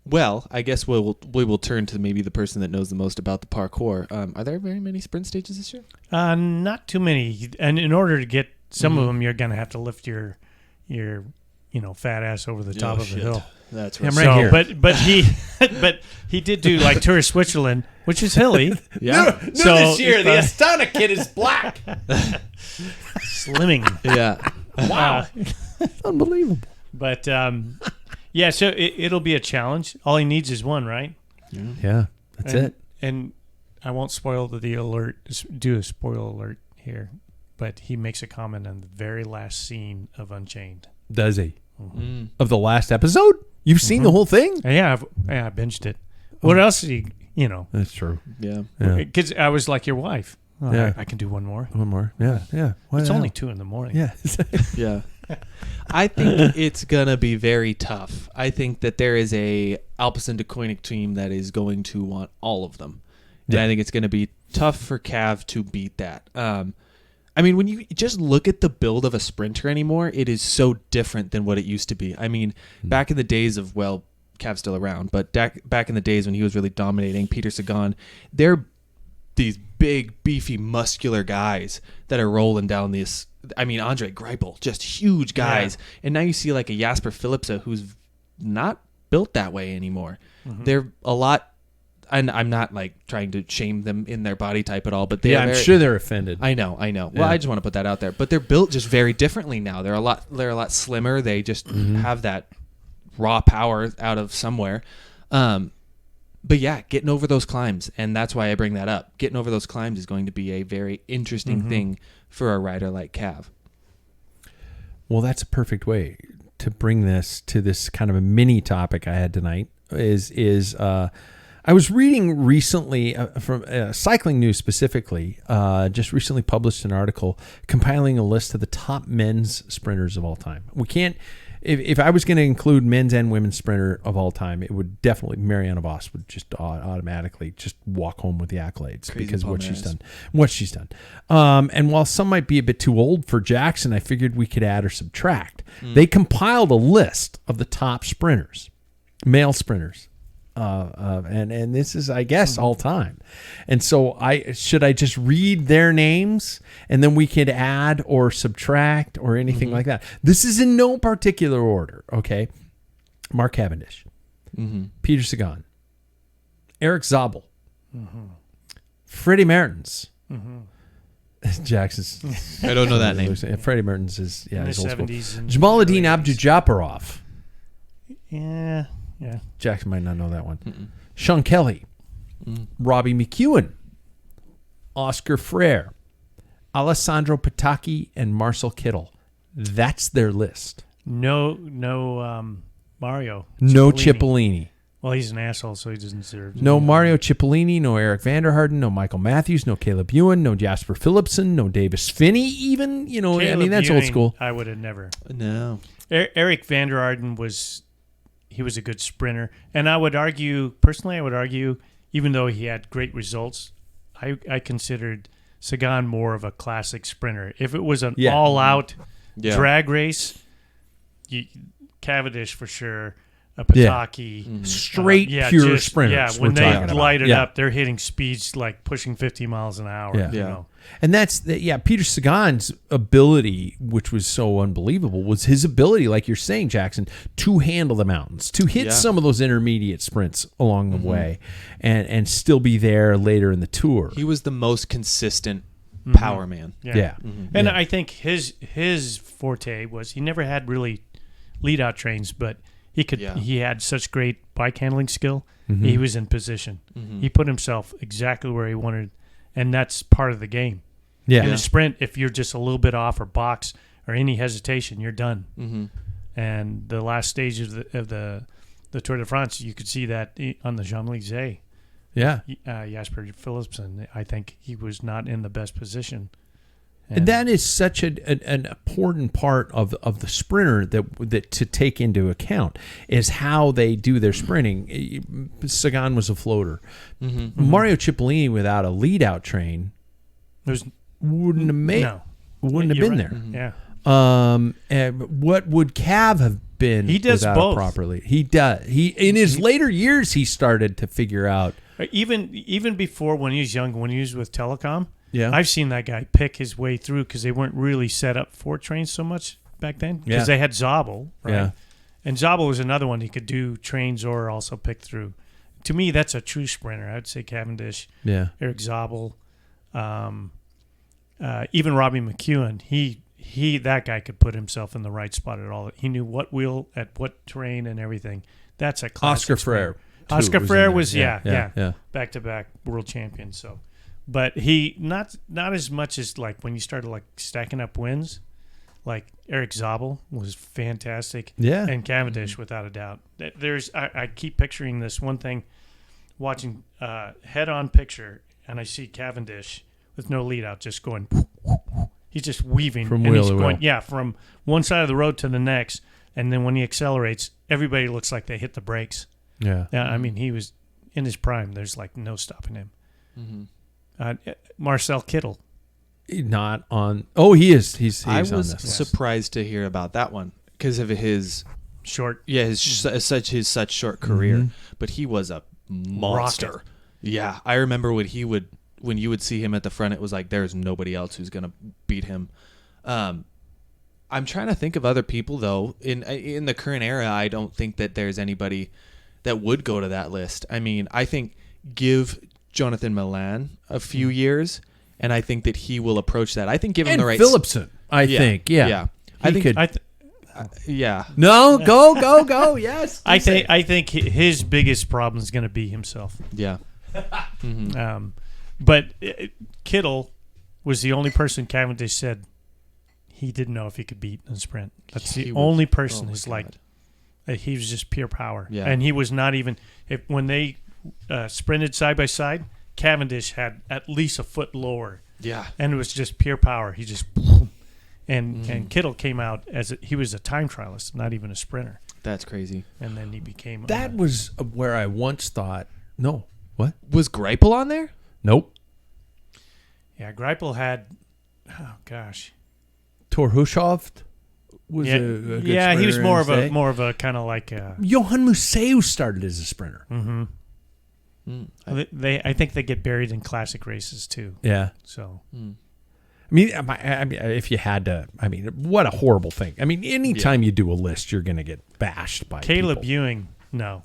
Well, I guess we will turn to maybe the person that knows the most about the parkour. Are there very many sprint stages this year? Not too many. And in order to get some of them, you're going to have to lift your fat ass over the top of the hill. That's I'm right. right here. But he did do like Tour of Switzerland, which is hilly. Yeah. So this year, if, the Astana kid is black. Slimming. Yeah. Wow. Unbelievable. But yeah, so it'll be a challenge. All he needs is one, right? Yeah, that's it. And I won't spoil the alert. Do a spoil alert here, but he makes a comment on the very last scene of Unchained. Does he? Of the last episode? You've seen the whole thing? And yeah, I binged it. What else? That's true. Yeah. Because I was like your wife. Oh, Yeah. I can do one more. One more. Yeah. What It's the only hell? 2 a.m. Yeah. Yeah. I think it's going to be very tough. I think that there is a Alpecin de Koenig team that is going to want all of them. And Yeah. I think it's going to be tough for Cav to beat that. I mean, when you just look at the build of a sprinter anymore, it is so different than what it used to be. I mean, back in the days of, well, Cav's still around, but back in the days when he was really dominating, Peter Sagan, they're these big, beefy, muscular guys that are rolling down this. I mean, Andre Greipel, just huge guys. Yeah. And now you see like a Jasper Philipsen who's not built that way anymore. They're a lot, and I'm not like trying to shame them in their body type at all, but I'm sure they're offended. I know. Well, I just want to put that out there. But they're built just very differently now. They're a lot slimmer. They just have that raw power out of somewhere. But yeah, getting over those climbs, and that's why I bring that up. Getting over those climbs is going to be a very interesting thing for a rider like Cav. Well, that's a perfect way to bring this to this kind of a mini topic I had tonight. I was reading recently from Cycling News specifically, just recently published an article compiling a list of the top men's sprinters of all time. We can't. If I was going to include men's and women's sprinter of all time, it would definitely, Marianne Vos would just automatically just walk home with the accolades because what she's done. And while some might be a bit too old for Jackson, I figured we could add or subtract. They compiled a list of the top sprinters, male sprinters. And this is, I guess, all time. And so should I just read their names and then we could add or subtract or anything like that? This is in no particular order. Okay. Mark Cavendish, Peter Sagan, Eric Zabel, Freddie Mertens, Jackson's. I don't know that name. Freddie Mertens is, in the he's old school. 70s. and Jamaluddin early 80s. Abdujaparov. Yeah. Jackson might not know that one. Sean Kelly, Robbie McEwen, Oscar Freire, Alessandro Pataki, and Marcel Kittel. That's their list. No, Mario. No Cipollini. Well, he's an asshole, so he doesn't deserve. No Mario Cipollini, no Eric Vanderharden, no Michael Matthews, no Caleb Ewan, no Jasper Philipson, no Davis Finney even. That's old school. I would have never. No. Eric Vanderharden was a good sprinter. And I would argue, even though he had great results, I considered Sagan more of a classic sprinter. If it was an all-out drag race, Cavendish for sure. Pataki, straight pure sprinters. Yeah, when they light it up, they're hitting speeds like pushing 50 miles an hour. Yeah. And that's Peter Sagan's ability, which was so unbelievable, was his ability, like you're saying, Jackson, to handle the mountains, to hit some of those intermediate sprints along the way, and still be there later in the tour. He was the most consistent power man. Yeah. And I think his forte was he never had really lead out trains, but he had such great bike handling skill. He was in position. He put himself exactly where he wanted, and that's part of the game. In a sprint, if you're just a little bit off or box or any hesitation, you're done. And the last stage of the Tour de France, you could see that on the Champs-Élysées. Yeah. Jasper Philipsen, I think he was not in the best position. And that is such an important part of the sprinter that to take into account is how they do their sprinting. Sagan was a floater. Mario Cipollini without a lead out train wouldn't have been there. And what would Cav have been? He does both properly. He does. He in his later years he started to figure out. Even before when he was young, when he was with Telecom. Yeah, I've seen that guy pick his way through because they weren't really set up for trains so much back then because they had Zabel, right? Yeah. And Zabel was another one he could do trains or also pick through. To me, that's a true sprinter. I would say Cavendish, Eric Zabel, even Robbie McEwen. That guy could put himself in the right spot at all. He knew what wheel at what terrain and everything. That's a classic Oscar Freire. Oscar Freire was back-to-back world champion. So. But he not as much as like when you started like stacking up wins, like Eric Zabel was fantastic, and Cavendish without a doubt. I keep picturing this one thing, watching head-on picture, and I see Cavendish with no lead out, just going. He's just weaving from wheel to wheel. Yeah, from one side of the road to the next, and then when he accelerates, everybody looks like they hit the brakes. Yeah, I mean he was in his prime. There's like no stopping him. Marcel Kittel. Not on. Oh, he is. He's I on was this. surprised to hear about that one because of his short. Yeah, his such short career. But he was a monster. Rocket. Yeah, I remember when you would see him at the front, it was like there's nobody else who's gonna beat him. I'm trying to think of other people though. In the current era, I don't think that there's anybody that would go to that list. I mean, I think give Jonathan Milan a few years, and I think that he will approach that. I think give him the right. Philipsen, I think. Yeah. I think. No, go. Yes. I think his biggest problem is going to be himself. Yeah. But Kittel was the only person Cavendish said he didn't know if he could beat in a sprint. That's the only person who's like he was just pure power. Yeah. And he was not even when they sprinted side by side, Cavendish had at least a foot lower. Yeah. And it was just pure power. He just and Kittel came out as he was a time trialist, not even a sprinter. That's crazy. And then he became that was where I once thought, no. What? Was Greipel on there? Nope. Yeah, Greipel had Thor Hushovd was a good sprinter. He was more of a kind of like Johan Museeuw started as a sprinter. I think they get buried in classic races too. Yeah. So, I mean, if you had to, what a horrible thing. Anytime you do a list, you're going to get bashed by Caleb people. Ewing. No.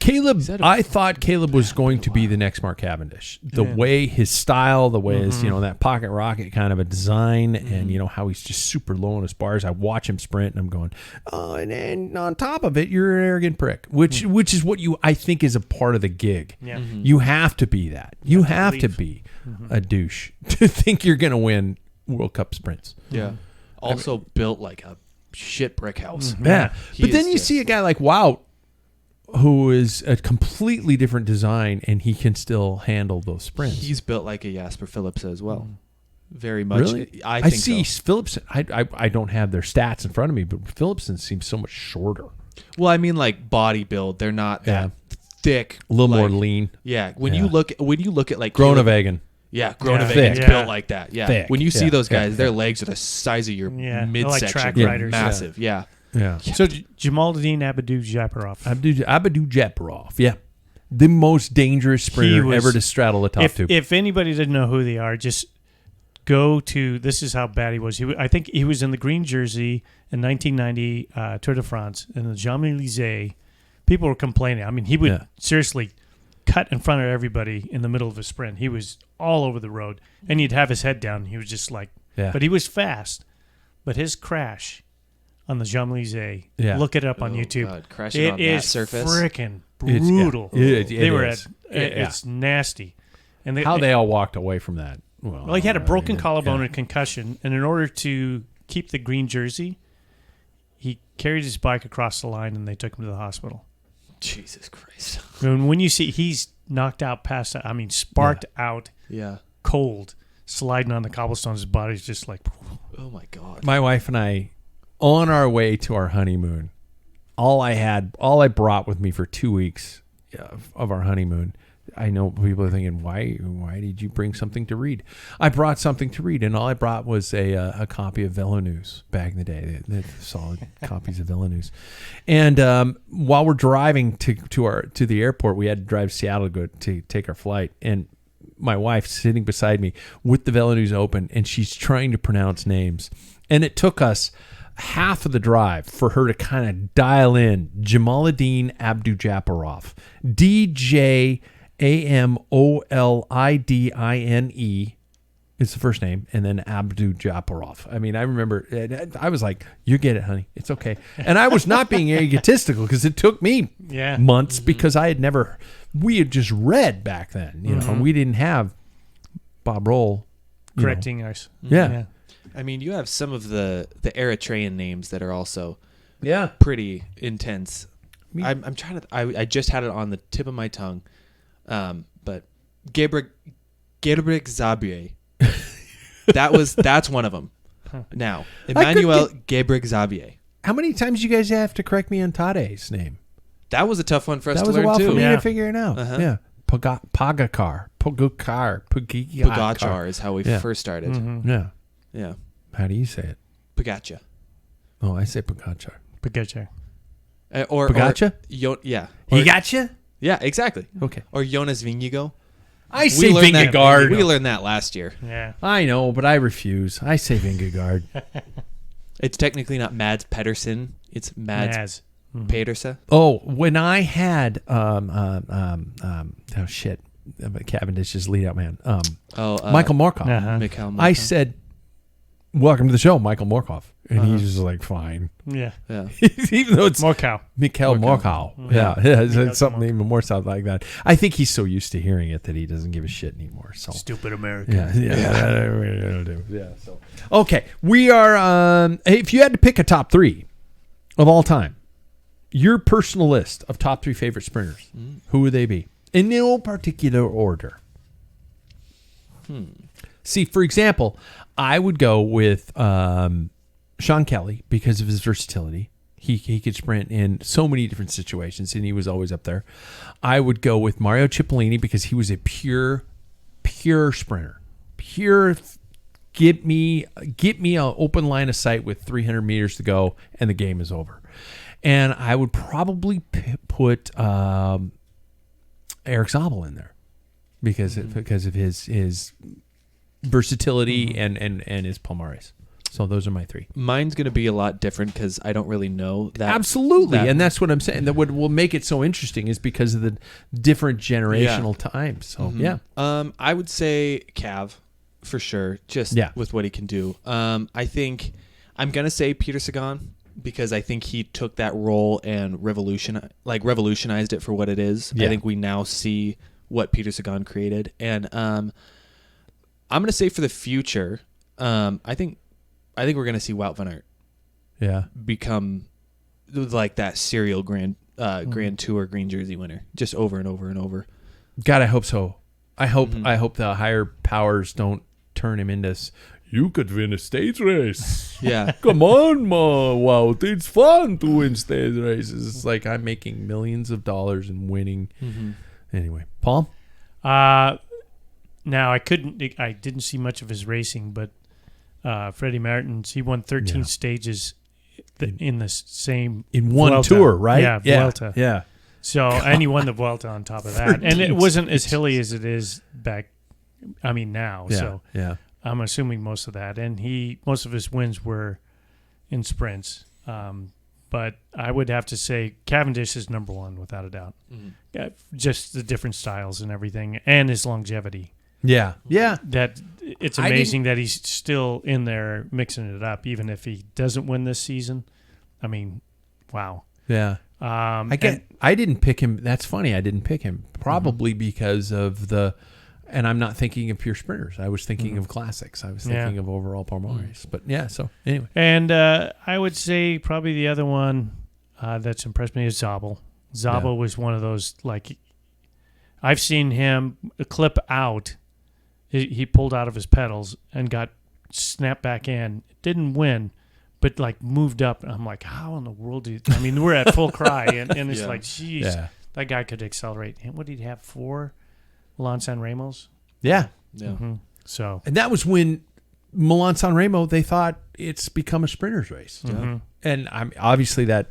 Caleb, Is that I thought Caleb was going to be the next Mark Cavendish. The way his style, the way his, that pocket rocket kind of a design, and how he's just super low on his bars. I watch him sprint, and I'm going, oh, and on top of it, you're an arrogant prick, which is what I think is a part of the gig. Yeah. You have to be that. You have to be a douche to think you're going to win World Cup sprints. Yeah. Also built like a shit brick house. Yeah. He But then is you just- see a guy like Wout, who is a completely different design, and he can still handle those sprints. He's built like a Jasper Philipsen as well. Very much. Really? I think see so. Phillipson. I don't have their stats in front of me, but Phillipson seems so much shorter. Well, I mean, like body build. They're not that thick. A little like- more lean. Yeah. When Yeah. you look at like Caleb- Groenewegen. Yeah, Groenewegen Thick. is Yeah. built like that. Yeah. Thick. When you see Yeah. those guys, Yeah. their legs are the size of your Yeah. They're like midsection. track They're riders. massive. Yeah. Yeah. So Jamaldine Abdou-Japarov. Abdou Japarov. Yeah. The most dangerous sprinter was- ever to straddle the top two. If anybody didn't know who they are, just go to. This is how bad he was. I think he was in the green jersey in 1990 Tour de France in the Champs-Élysées. People were complaining. I mean, he would seriously cut in front of everybody in the middle of a sprint. He was all over the road, and he'd have his head down. He was just like, but he was fast. But his crash on the Champs-Élysées, look it up on YouTube. God, crashing It on is that surface. freaking brutal. It were is. it's nasty. And How they all walked away from that. Well, he had a broken collarbone and concussion, and in order to keep the green jersey, he carried his bike across the line, and they took him to the hospital. Jesus Christ. And when you see he's knocked out, passed out, I mean, sparked out, Yeah. cold, sliding on the cobblestones, his body's just like, Oh my God. My wife and I, on our way to our honeymoon, all I brought with me for 2 weeks of our honeymoon. I know people are thinking, why did you bring something to read? I brought something to read, and all I brought was a copy of Velo News back in the day, the solid copies of Velo News. And while we're driving to the airport, we had to drive to Seattle to take our flight, and my wife's sitting beside me with the Velo News open, and she's trying to pronounce names, and it took us half of the drive for her to kind of dial in Jamaldine Abdou-Japarov, Jamolidine is the first name, and then Abdou-Japarov. I mean, I remember, I was like, you get it, honey. It's okay. And I was not being egotistical because it took me months because we had just read back then, and we didn't have Bob Roll correcting us. Yeah. I mean, you have some of the Eritrean names that are also Yeah. pretty intense. I'm trying to. I just had it on the tip of my tongue, but Gebrek Zabier. That's one of them. Now, Emmanuel Gebrek Zabier. How many times you guys have to correct me on Tade's name? That was a tough one for us That to was a learn while too. for me Yeah. to figure it out. Uh-huh. Yeah. Pogacar. Pogacar is how we first started. Mm-hmm. Yeah. Yeah, How do you say it? Pogacar. Oh, I say Pogacar. Pogacar. Pogacar? Yeah. He got you? Yeah, exactly. Okay. Or Jonas Vingegaard. I say learned that- Vingegaard. We learned that last year. Yeah. I know, but I refuse. I say Vingegaard. It's technically not Mads Pedersen. It's Mads Naz. Pedersen. Oh, when I had Cavendish's lead out man, Michael Morkov. Uh-huh. Mikhail I Morkov. said, "Welcome to the show, Michael Morkov," and he's just like, "Fine," Yeah. Yeah. even though it's More cow. Mikhail Morkov. Morkov. Yeah, it's something even more sounds like that. I think he's so used to hearing it that he doesn't give a shit anymore. So Stupid American. yeah. So okay, we are. If you had to pick a top three of all time, your personal list of top three favorite sprinters, who would they be in no particular order? See, for example, I would go with Sean Kelly because of his versatility. He could sprint in so many different situations, and he was always up there. I would go with Mario Cipollini because he was a pure sprinter. Get me an open line of sight with 300 meters to go, and the game is over. And I would probably put Eric Zabel in there because of his versatility and his palmares. So those are my 3. Mine's going to be a lot different because I don't really know that. Absolutely. And that's what I'm saying. That what will make it so interesting is because of the different generational times. So, yeah. I would say Cav for sure, just with what he can do. I think I'm going to say Peter Sagan because I think he took that role and revolutionized it for what it is. I think we now see what Peter Sagan created. And I'm going to say for the future, I think we're going to see Wout van Aert become like that serial Grand Tour green jersey winner just over and over and over. God, I hope so. I hope the higher powers don't turn him into you could win a stage race. Yeah. Come on, Wout. It's fun to win stage races. It's like I'm making millions of dollars and winning. Anyway, Paul? Now I didn't see much of his racing, but Freddie Martins, he won 13 stages in the same in one Vuelta. tour, right? Yeah, Vuelta. Yeah. So, and he won the Vuelta on top of that. And it wasn't as hilly as it is now. Yeah, So yeah. I'm assuming most of that. And most of his wins were in sprints. But I would have to say Cavendish is number 1 without a doubt. Yeah, just the different styles and everything, and his longevity. Yeah. That it's amazing that he's still in there mixing it up, even if he doesn't win this season. I mean, wow. Yeah. I didn't pick him. That's funny. I didn't pick him probably because of and I'm not thinking of pure sprinters. I was thinking of classics. I was thinking of overall Palmares. But yeah, so anyway. And I would say probably the other one that's impressed me is Zabel. Zabel was one of those, like, I've seen him clip out. He pulled out of his pedals and got snapped back in. Didn't win, but like moved up. And I'm like, how in the world we're at full cry. And it's like, geez, that guy could accelerate. And what did he have, 4? Milan San Remos? Yeah. So, and that was when Milan San Remo, they thought it's become a sprinter's race. And obviously that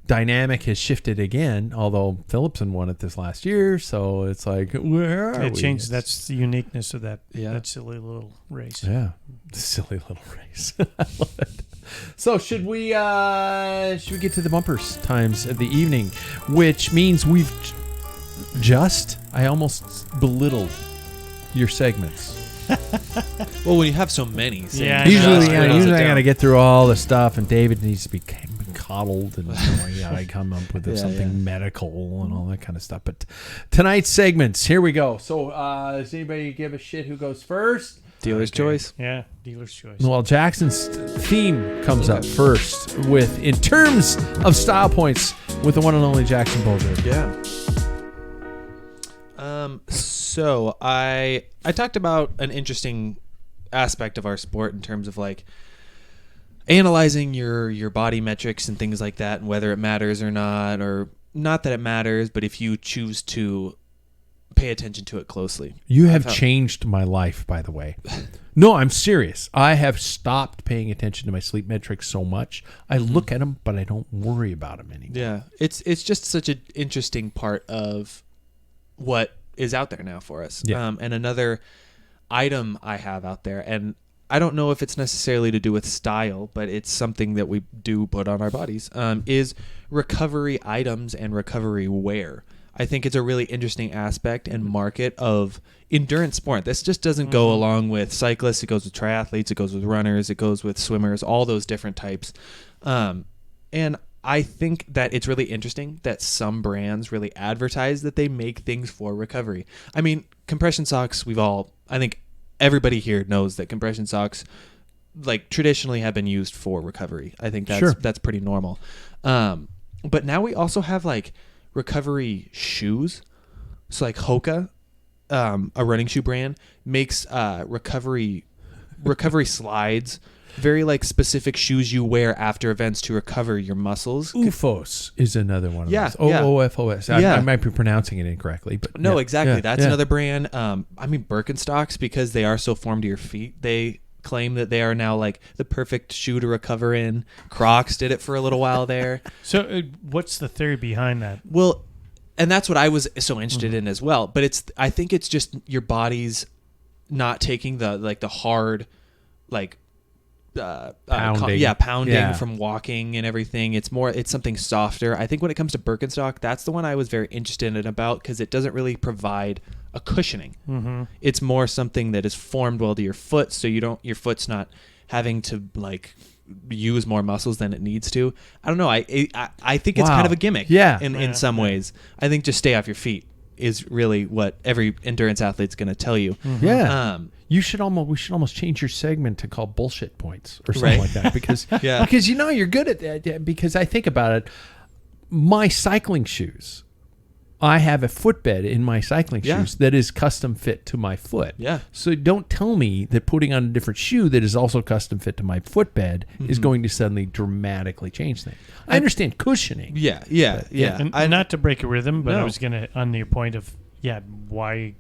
dynamic has shifted again, although Philipsen won it this last year. So it's like, where are we? It changed. That's the uniqueness of that silly little race. Yeah. Silly little race. I love it. So should we get to the bumpers times of the evening, which means we've I almost belittled your segments. Well, when you have so many, usually I got to get through all the stuff, and David needs to be coddled, and I come up with something medical and all that kind of stuff. But tonight's segments, here we go. So, does anybody give a shit who goes first? Dealer's choice. Yeah, dealer's choice. Well, Jackson's theme comes up first with, in terms of style points, with the one and only Jackson Bolger. Yeah. So I talked about an interesting aspect of our sport in terms of like analyzing your body metrics and things like that, and whether it matters or not that it matters, but if you choose to pay attention to it closely. You have changed my life, by the way. No, I'm serious. I have stopped paying attention to my sleep metrics so much. I look at them, but I don't worry about them anymore. Yeah, it's just such an interesting part of what is out there now for us. Yeah. And another item I have out there, and I don't know if it's necessarily to do with style, but it's something that we do put on our bodies, is recovery items and recovery wear. I think it's a really interesting aspect and market of endurance sport. This just doesn't go along with cyclists. It goes with triathletes. It goes with runners. It goes with swimmers, all those different types. And I think that it's really interesting that some brands really advertise that they make things for recovery. I mean, compression socks, I think everybody here knows that compression socks like traditionally have been used for recovery. I think that's pretty normal. But now we also have like recovery shoes. So like Hoka, a running shoe brand, makes recovery slides, very like specific shoes you wear after events to recover your muscles. OOFOS is another one of those. Yeah. OOFOS. I might be pronouncing it incorrectly, but no, exactly. That's another brand. I mean, Birkenstocks, because they are so formed to your feet, they claim that they are now like the perfect shoe to recover in. Crocs did it for a little while there. So what's the theory behind that? Well, and that's what I was so interested in as well. But I think it's just your body's not taking the hard, like Pounding. pounding from walking and everything. It's something softer. I think when it comes to Birkenstock, that's the one I was very interested in about, because it doesn't really provide a cushioning. Mm-hmm. It's more something that is formed well to your foot, so your foot's not having to like use more muscles than it needs to. I don't know. I think it's kind of a gimmick. In some ways, I think just stay off your feet is really what every endurance athlete's going to tell you. Mm-hmm. Yeah. We should almost change your segment to call bullshit points or something like that, because because you're good at that. Because I think about it, my cycling shoes, I have a footbed in my cycling shoes that is custom fit to my foot. Yeah. So don't tell me that putting on a different shoe that is also custom fit to my footbed is going to suddenly dramatically change things. I understand cushioning. Yeah. And not to break a rhythm, but I was going to, on your point of, why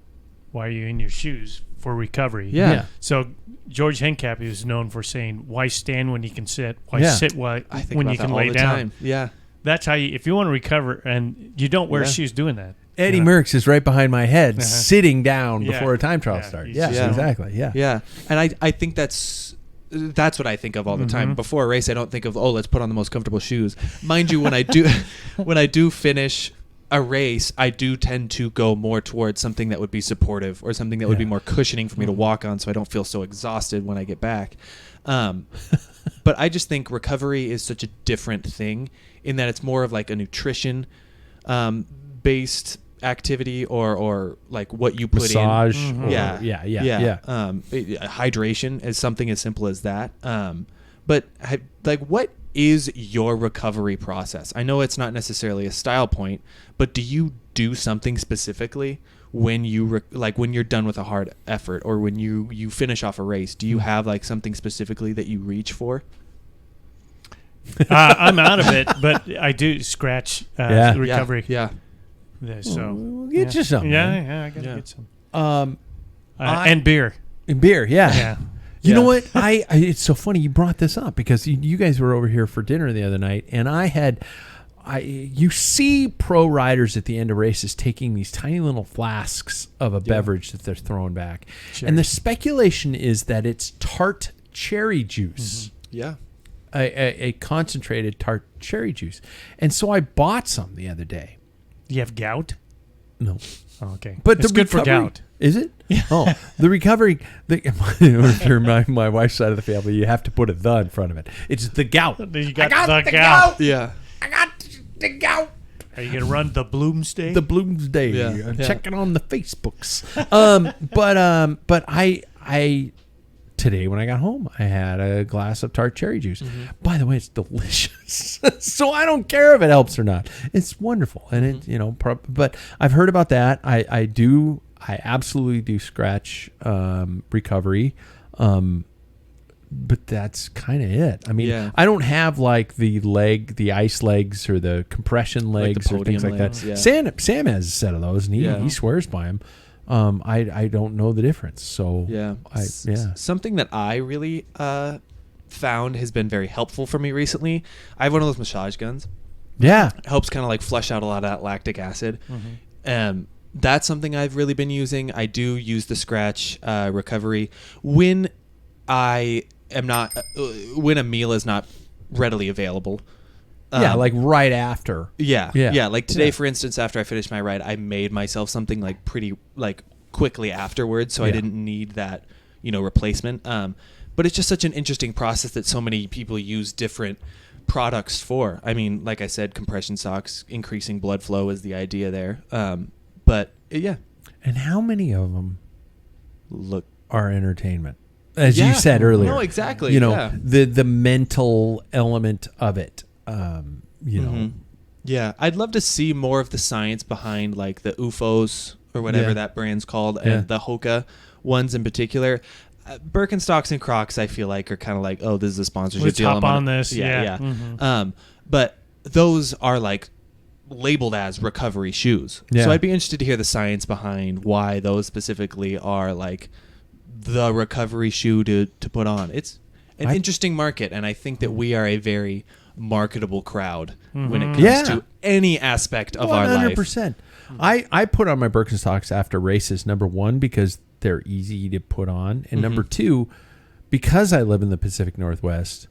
are you in your shoes for recovery? Yeah. So George Hincapie is known for saying, why stand when you can sit? Why sit when you can lay down? Time. Yeah. That's how if you want to recover and you don't wear shoes doing that. Eddie Merckx is right behind my head, sitting down before a time trial starts. Yes, exactly. Yeah. Yeah. And I think that's what I think of all the time. Before a race, I don't think of, let's put on the most comfortable shoes. Mind you, when I do finish a race, I do tend to go more towards something that would be supportive, or something that would be more cushioning for me to walk on, so I don't feel so exhausted when I get back. But I just think recovery is such a different thing, in that it's more of like a nutrition based activity, or like what you put massage in. Hydration is something as simple as that. But like, what is your recovery process? I know it's not necessarily a style point, but do you do something specifically when you when you're done with a hard effort, or when you finish off a race? Do you have like something specifically that you reach for? I'm out of it, but I do scratch recovery. Yeah. So we'll get you some. Yeah, I gotta get some. And beer. Yeah. You know what? It's so funny you brought this up, because you guys were over here for dinner the other night, and you see pro riders at the end of races taking these tiny little flasks of a beverage that they're throwing back. And the speculation is that it's tart cherry juice. Yeah. A concentrated tart cherry juice. And so I bought some the other day. Do you have gout? No. Oh, okay. But it's good for gout. Is it? Yeah. Oh, the recovery. If you're my wife's side of the family, you have to put a "the" in front of it. It's the gout. You got the gout. Yeah. I got the gout. Are you gonna run the Bloomsday? The Bloomsday. Yeah. Check it on the Facebooks. But I today when I got home, I had a glass of tart cherry juice. By the way, it's delicious. So I don't care if it helps or not. It's wonderful, and it but I've heard about that. I absolutely do scratch recovery. But that's kind of it. I mean, I don't have like the ice legs or the compression legs or things like that. Yeah. Sam has a set of those, and he swears by them. I don't know the difference. So something that I really found has been very helpful for me recently. I have one of those massage guns. Yeah, it helps kind of like flush out a lot of that lactic acid. That's something I've really been using. I do use the scratch recovery when I am not when a meal is not readily available. Like right after. Yeah. Like today, for instance, after I finished my ride, I made myself something like pretty like quickly afterwards, so I didn't need that replacement. But it's just such an interesting process that so many people use different products for. I mean, like I said, compression socks, increasing blood flow is the idea there. But yeah. And how many of them are entertainment? As you said earlier. No, exactly. The mental element of it. Yeah, I'd love to see more of the science behind like the UFOs or whatever that brand's called, and the Hoka ones in particular. Birkenstocks and Crocs, I feel like, are kind of like, this is a sponsorship Let's deal. Hop on this. Yeah. But those are like labeled as recovery shoes. Yeah. So I'd be interested to hear the science behind why those specifically are like the recovery shoe to put on. It's an interesting market, and I think that we are a very marketable crowd when it comes to any aspect of our life. 100%. I put on my Birkenstocks after races, number one, because they're easy to put on, and number two, because I live in the Pacific Northwest,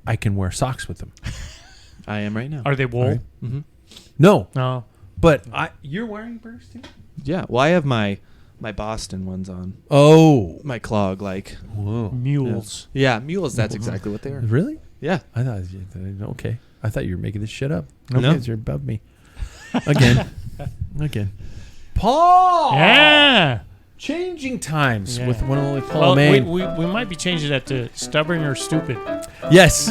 I can wear socks with them. I am right now. Are they wool? Right. Mm-hmm. No, No. but you're wearing Burrs too? Yeah. Well, I have my Boston ones on. Oh. My clog, like. Whoa. Mules. Yeah, mules. That's exactly what they are. Really? Yeah. I thought, okay. I thought you were making this shit up. No. You guys are above me. Again. Paul! Yeah. Changing times Yeah. with one only Paul Well, Main. we might be changing that to stubborn or stupid. Yes.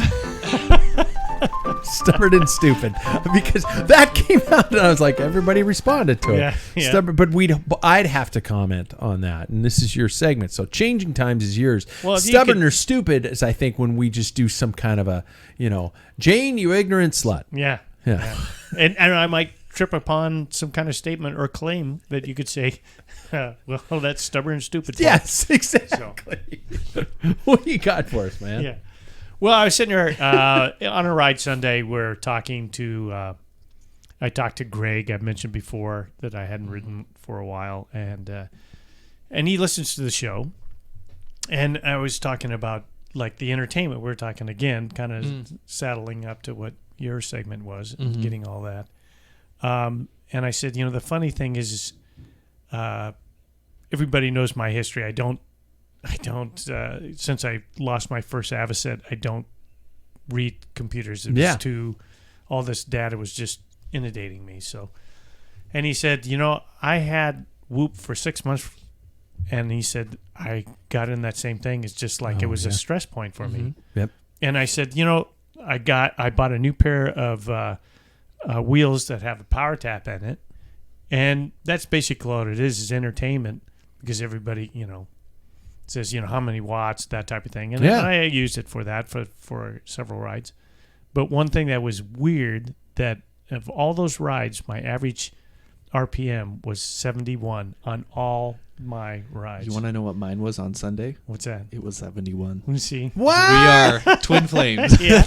Stubborn and stupid. Because that came out and I was like, everybody responded to it. Yeah. Stubborn, but I'd have to comment on that. And this is your segment. So changing times is yours. Well, if you stubborn could- or stupid is, I think, when we just do some kind of a, Jane, you ignorant slut. Yeah. Yeah. And I might trip upon some kind of statement or claim that you could say, well, that's stubborn and stupid. Yes, exactly. What do you got for us, man? Yeah. Well, I was sitting there on a ride Sunday. We're talking to, I talked to Greg. I've mentioned before that I hadn't ridden for a while, and he listens to the show. And I was talking about like the entertainment. We were talking again, kind of saddling up to what your segment was, and getting all that. And I said, the funny thing is, everybody knows my history. I don't, since I lost my first Avocet, I don't read computers. It was all this data was just inundating me. So, and he said, I had Whoop for 6 months, and he said, I got in that same thing. It's just like it was a stress point for me. Yep. And I said, I bought a new pair of wheels that have a power tap in it. And that's basically what it is entertainment, because everybody, says, how many watts, that type of thing. And I used it for that for several rides. But one thing that was weird, that of all those rides, my average RPM was 71 on all my rides. You want to know what mine was on Sunday? What's that? It was 71. Let me see. What? We are twin flames. Yeah.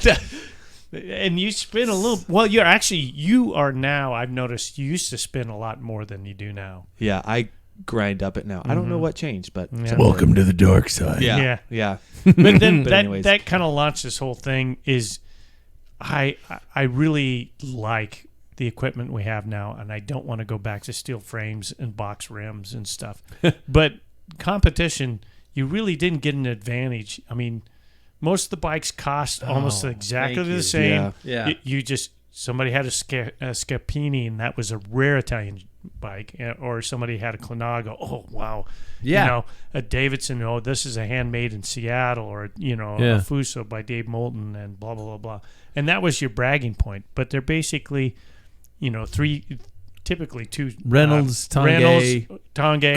And you spin a little. Well, you are now, I've noticed, you used to spin a lot more than you do now. Yeah, I grind up it now. I don't know what changed, but Yeah. Welcome to the dark side. Yeah. But then But anyways. that kind of launched this whole thing. Is I really like the equipment we have now, and I don't want to go back to steel frames and box rims and stuff. But competition, you really didn't get an advantage. I mean, most of the bikes cost almost exactly thank you. the same. Yeah. You just, somebody had a Scapini, and that was a rare Italian bike, or somebody had a Clanago. Oh, wow. Yeah. A Davidson, this is a handmade in Seattle, or, a Fuso by Dave Moulton, and blah, blah, blah, blah. And that was your bragging point. But they're basically, typically two. Reynolds, Tongay,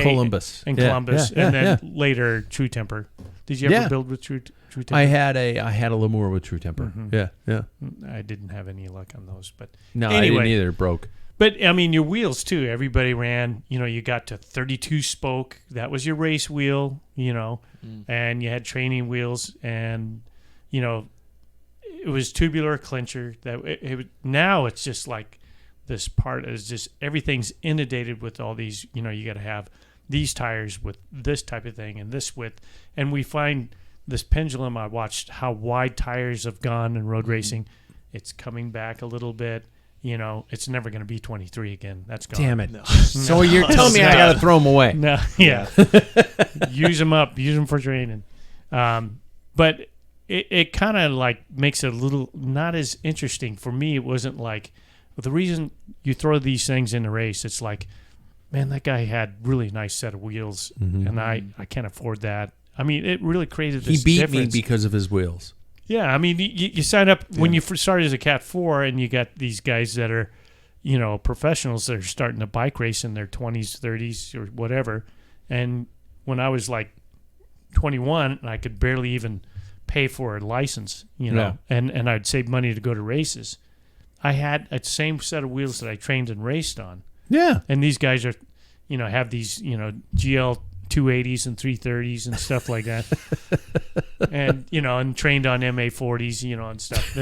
Columbus. And Columbus. Yeah, and then yeah. later True Temper. Did you ever build with True Temper? I had a Lemoore with True Temper. Yeah. I didn't have any luck on those. But No, anyway, I didn't either. It broke. But, I mean, your wheels, too. Everybody ran, you got to 32 spoke. That was your race wheel, and you had training wheels. And, it was tubular clincher. Now it's just like this part is just everything's inundated with all these, you got to have these tires with this type of thing and this width. And we find this pendulum. I watched how wide tires have gone in road racing. It's coming back a little bit. It's never going to be 23 again. That's gone. Damn it. No. So you're telling me I got to throw them away. No, yeah. Use them up. Use them for training. But it kind of like makes it a little not as interesting. For me, it wasn't like, the reason you throw these things in the race, it's like, man, that guy had really nice set of wheels, and I can't afford that. I mean, it really created this He beat difference. me because of his wheels. Yeah, I mean, you sign up when you first started as a Cat 4, and you got these guys that are, professionals that are starting to bike race in their 20s, 30s, or whatever. And when I was like 21, I could barely even pay for a license, and I'd save money to go to races. I had a same set of wheels that I trained and raced on. Yeah. And these guys are, have these, GL 280s and 330s and stuff like that. And, and trained on MA 40s, and stuff.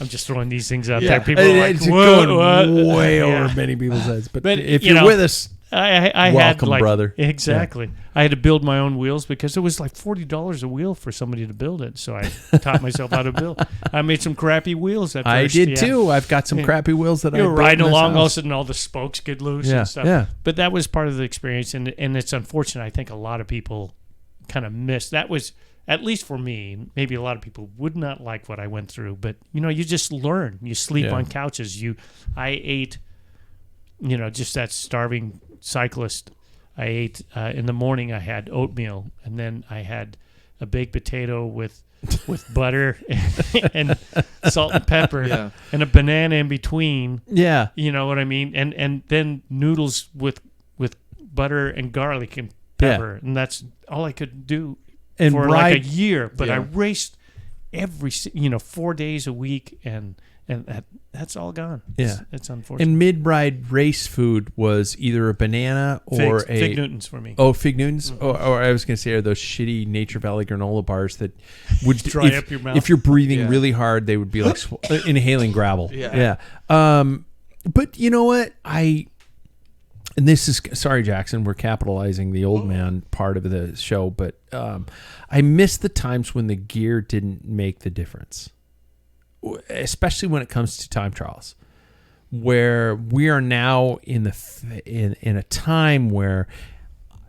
I'm just throwing these things out there. People are like, it's whoa, going what? way over many people's heads. But if you you're with us, I had Welcome, like, brother. Exactly. I had to build my own wheels because it was like $40 a wheel for somebody to build it. So I taught myself how to build. I made some crappy wheels at first. I did too. I've got some crappy wheels that I You're built riding in this along, all of a house. sudden all the spokes get loose Yeah, and stuff. yeah. But that was part of the experience, and it's unfortunate. I think a lot of people kind of miss. That was, at least for me, maybe a lot of people would not like what I went through, but you just learn. You sleep on couches. I ate, just that starving cyclist. I ate in the morning. I had oatmeal, and then I had a baked potato with butter and salt and pepper, and a banana in between. Yeah, you know what I mean. And then noodles with butter and garlic and pepper, and that's all I could do for like a year. But I raced every 4 days a week, and that's all gone. Yeah, it's unfortunate. And mid-ride race food was either a banana or Fig Newtons for me. Oh, Fig Newtons, or I was going to say, are those shitty Nature Valley granola bars that would dry up your mouth. If you're breathing really hard, they would be like inhaling gravel. Yeah. But you know what? And this is, sorry, Jackson, we're capitalizing the old man part of the show, but I miss the times when the gear didn't make the difference, especially when it comes to time trials, where we are now in a time where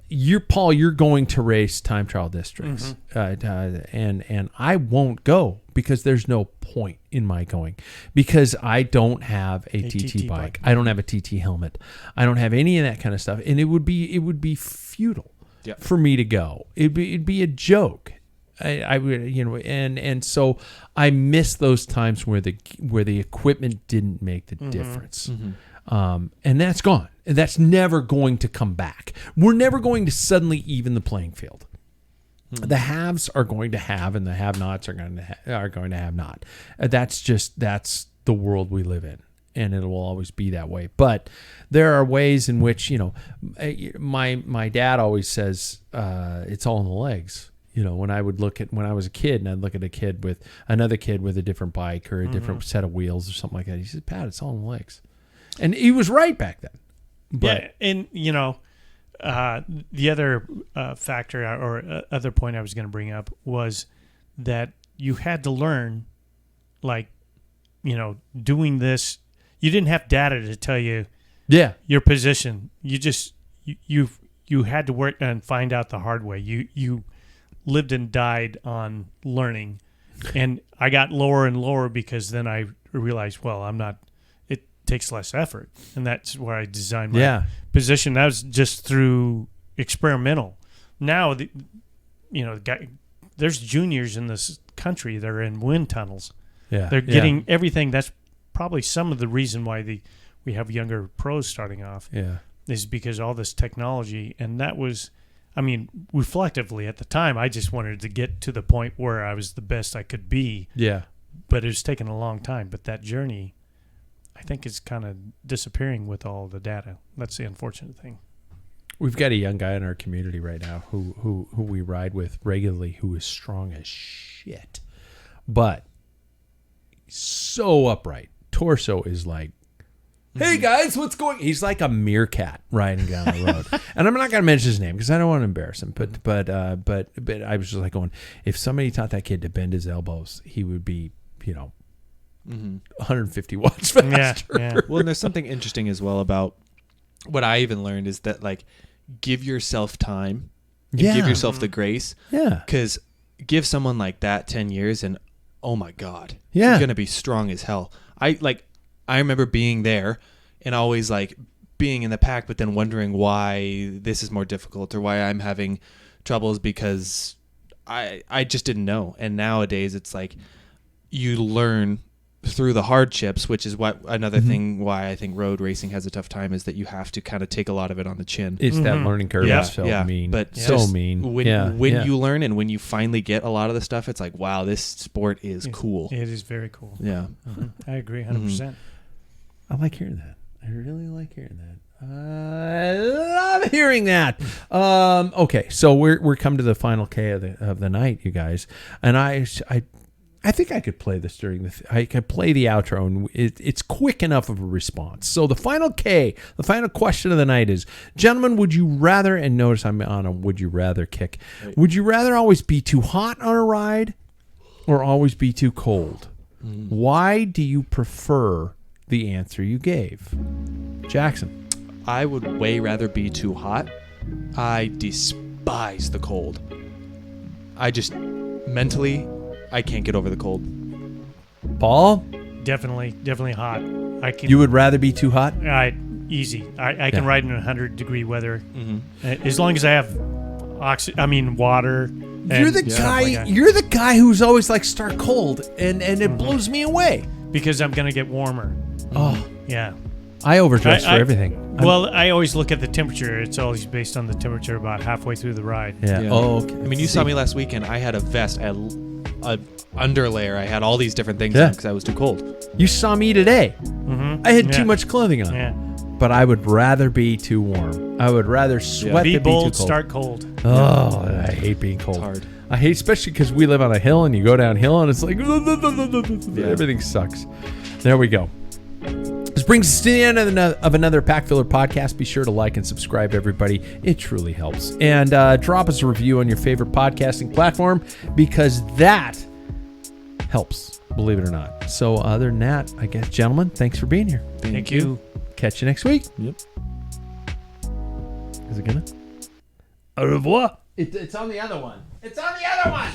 you're going to race time trial districts, and I won't go because there's no point in my going, because I don't have a TT bike. I don't have a TT helmet. I don't have any of that kind of stuff, and it would be futile for me to go. It'd be a joke. I would, and so I miss those times where the equipment didn't make the difference. And that's gone. And that's never going to come back. We're never going to suddenly even the playing field. The haves are going to have, and the have-nots are going to have not. That's the world we live in, and it will always be that way. But there are ways in which, my dad always says it's all in the legs. When I was a kid, and I'd look at a kid with another kid with a different bike or a different set of wheels or something like that, he said, "Pat, it's all in the legs." And he was right back then. But, and the other factor or other point I was going to bring up was that you had to learn, doing this. You didn't have data to tell you your position. You just you had to work and find out the hard way. You lived and died on learning, and I got lower and lower because then I realized, well, I'm not. Takes less effort, and that's where I designed my position. That was just through experimental. Now, there's juniors in this country that are in wind tunnels. They're getting everything. That's probably some of the reason why we have younger pros starting off. Is because all this technology, and that was, reflectively at the time, I just wanted to get to the point where I was the best I could be. But it was taking a long time. But that journey, I think, it's kind of disappearing with all the data. That's the unfortunate thing. We've got a young guy in our community right now who we ride with regularly, who is strong as shit, but so upright. Torso is like, "Hey guys, what's going?" He's like a meerkat riding down the road. And I'm not going to mention his name because I don't want to embarrass him. But I was just like going, if somebody taught that kid to bend his elbows, he would be, 150 watts faster. Yeah. Well, and there's something interesting as well about what I even learned is that, give yourself time and give yourself the grace. Because give someone like that 10 years and, oh my God, you're going to be strong as hell. I remember being there and always being in the pack, but then wondering why this is more difficult or why I'm having troubles because I just didn't know. And nowadays it's you learn through the hardships, which is what another thing why I think road racing has a tough time is that you have to kind of take a lot of it on the chin. It's that learning curve is so mean. But so mean. When you learn and when you finally get a lot of the stuff, it's wow, this sport is cool. It is very cool. Yeah. I agree 100%. I like hearing that. I really like hearing that. I love hearing that. Okay, so we're come to the final K of the night, you guys, and I think I could play this during I could play the outro, and it's quick enough of a response. So the final question of the night is, gentlemen, would you rather, and notice I'm on a would you rather kick, would you rather always be too hot on a ride or always be too cold? Why do you prefer the answer you gave? Jackson. I would way rather be too hot. I despise the cold. I just mentally, I can't get over the cold. Paul? Definitely hot. I can. You would rather be too hot? Easy. I can ride in 100-degree weather Mm-hmm. as long as I have water. You're the guy. You're the guy who's always like start cold, and it blows me away. Because I'm gonna get warmer. Oh, Yeah. I overdress for everything. Well, I always look at the temperature. It's always based on the temperature about halfway through the ride. Yeah. Yeah. Oh, okay. I mean, you saw me last weekend. I had a vest, I had a underlayer. I had all these different things Yeah. because I was too cold. You saw me today. Mm-hmm. I had too much clothing on. Yeah. But I would rather be too warm. I would rather sweat Be than bold, be too cold. start cold. Oh, I hate being cold. It's hard. I hate, especially because we live on a hill and you go downhill and it's like everything sucks. There we go. This brings us to the end of another Pack Filler podcast. Be sure to like and subscribe, everybody. It truly helps. And drop us a review on your favorite podcasting platform because that helps, believe it or not. So other than that, I guess, gentlemen, thanks for being here. Thank you. Catch you next week. Yep. Is it gonna? Au revoir. It's on the other one. It's on the other one.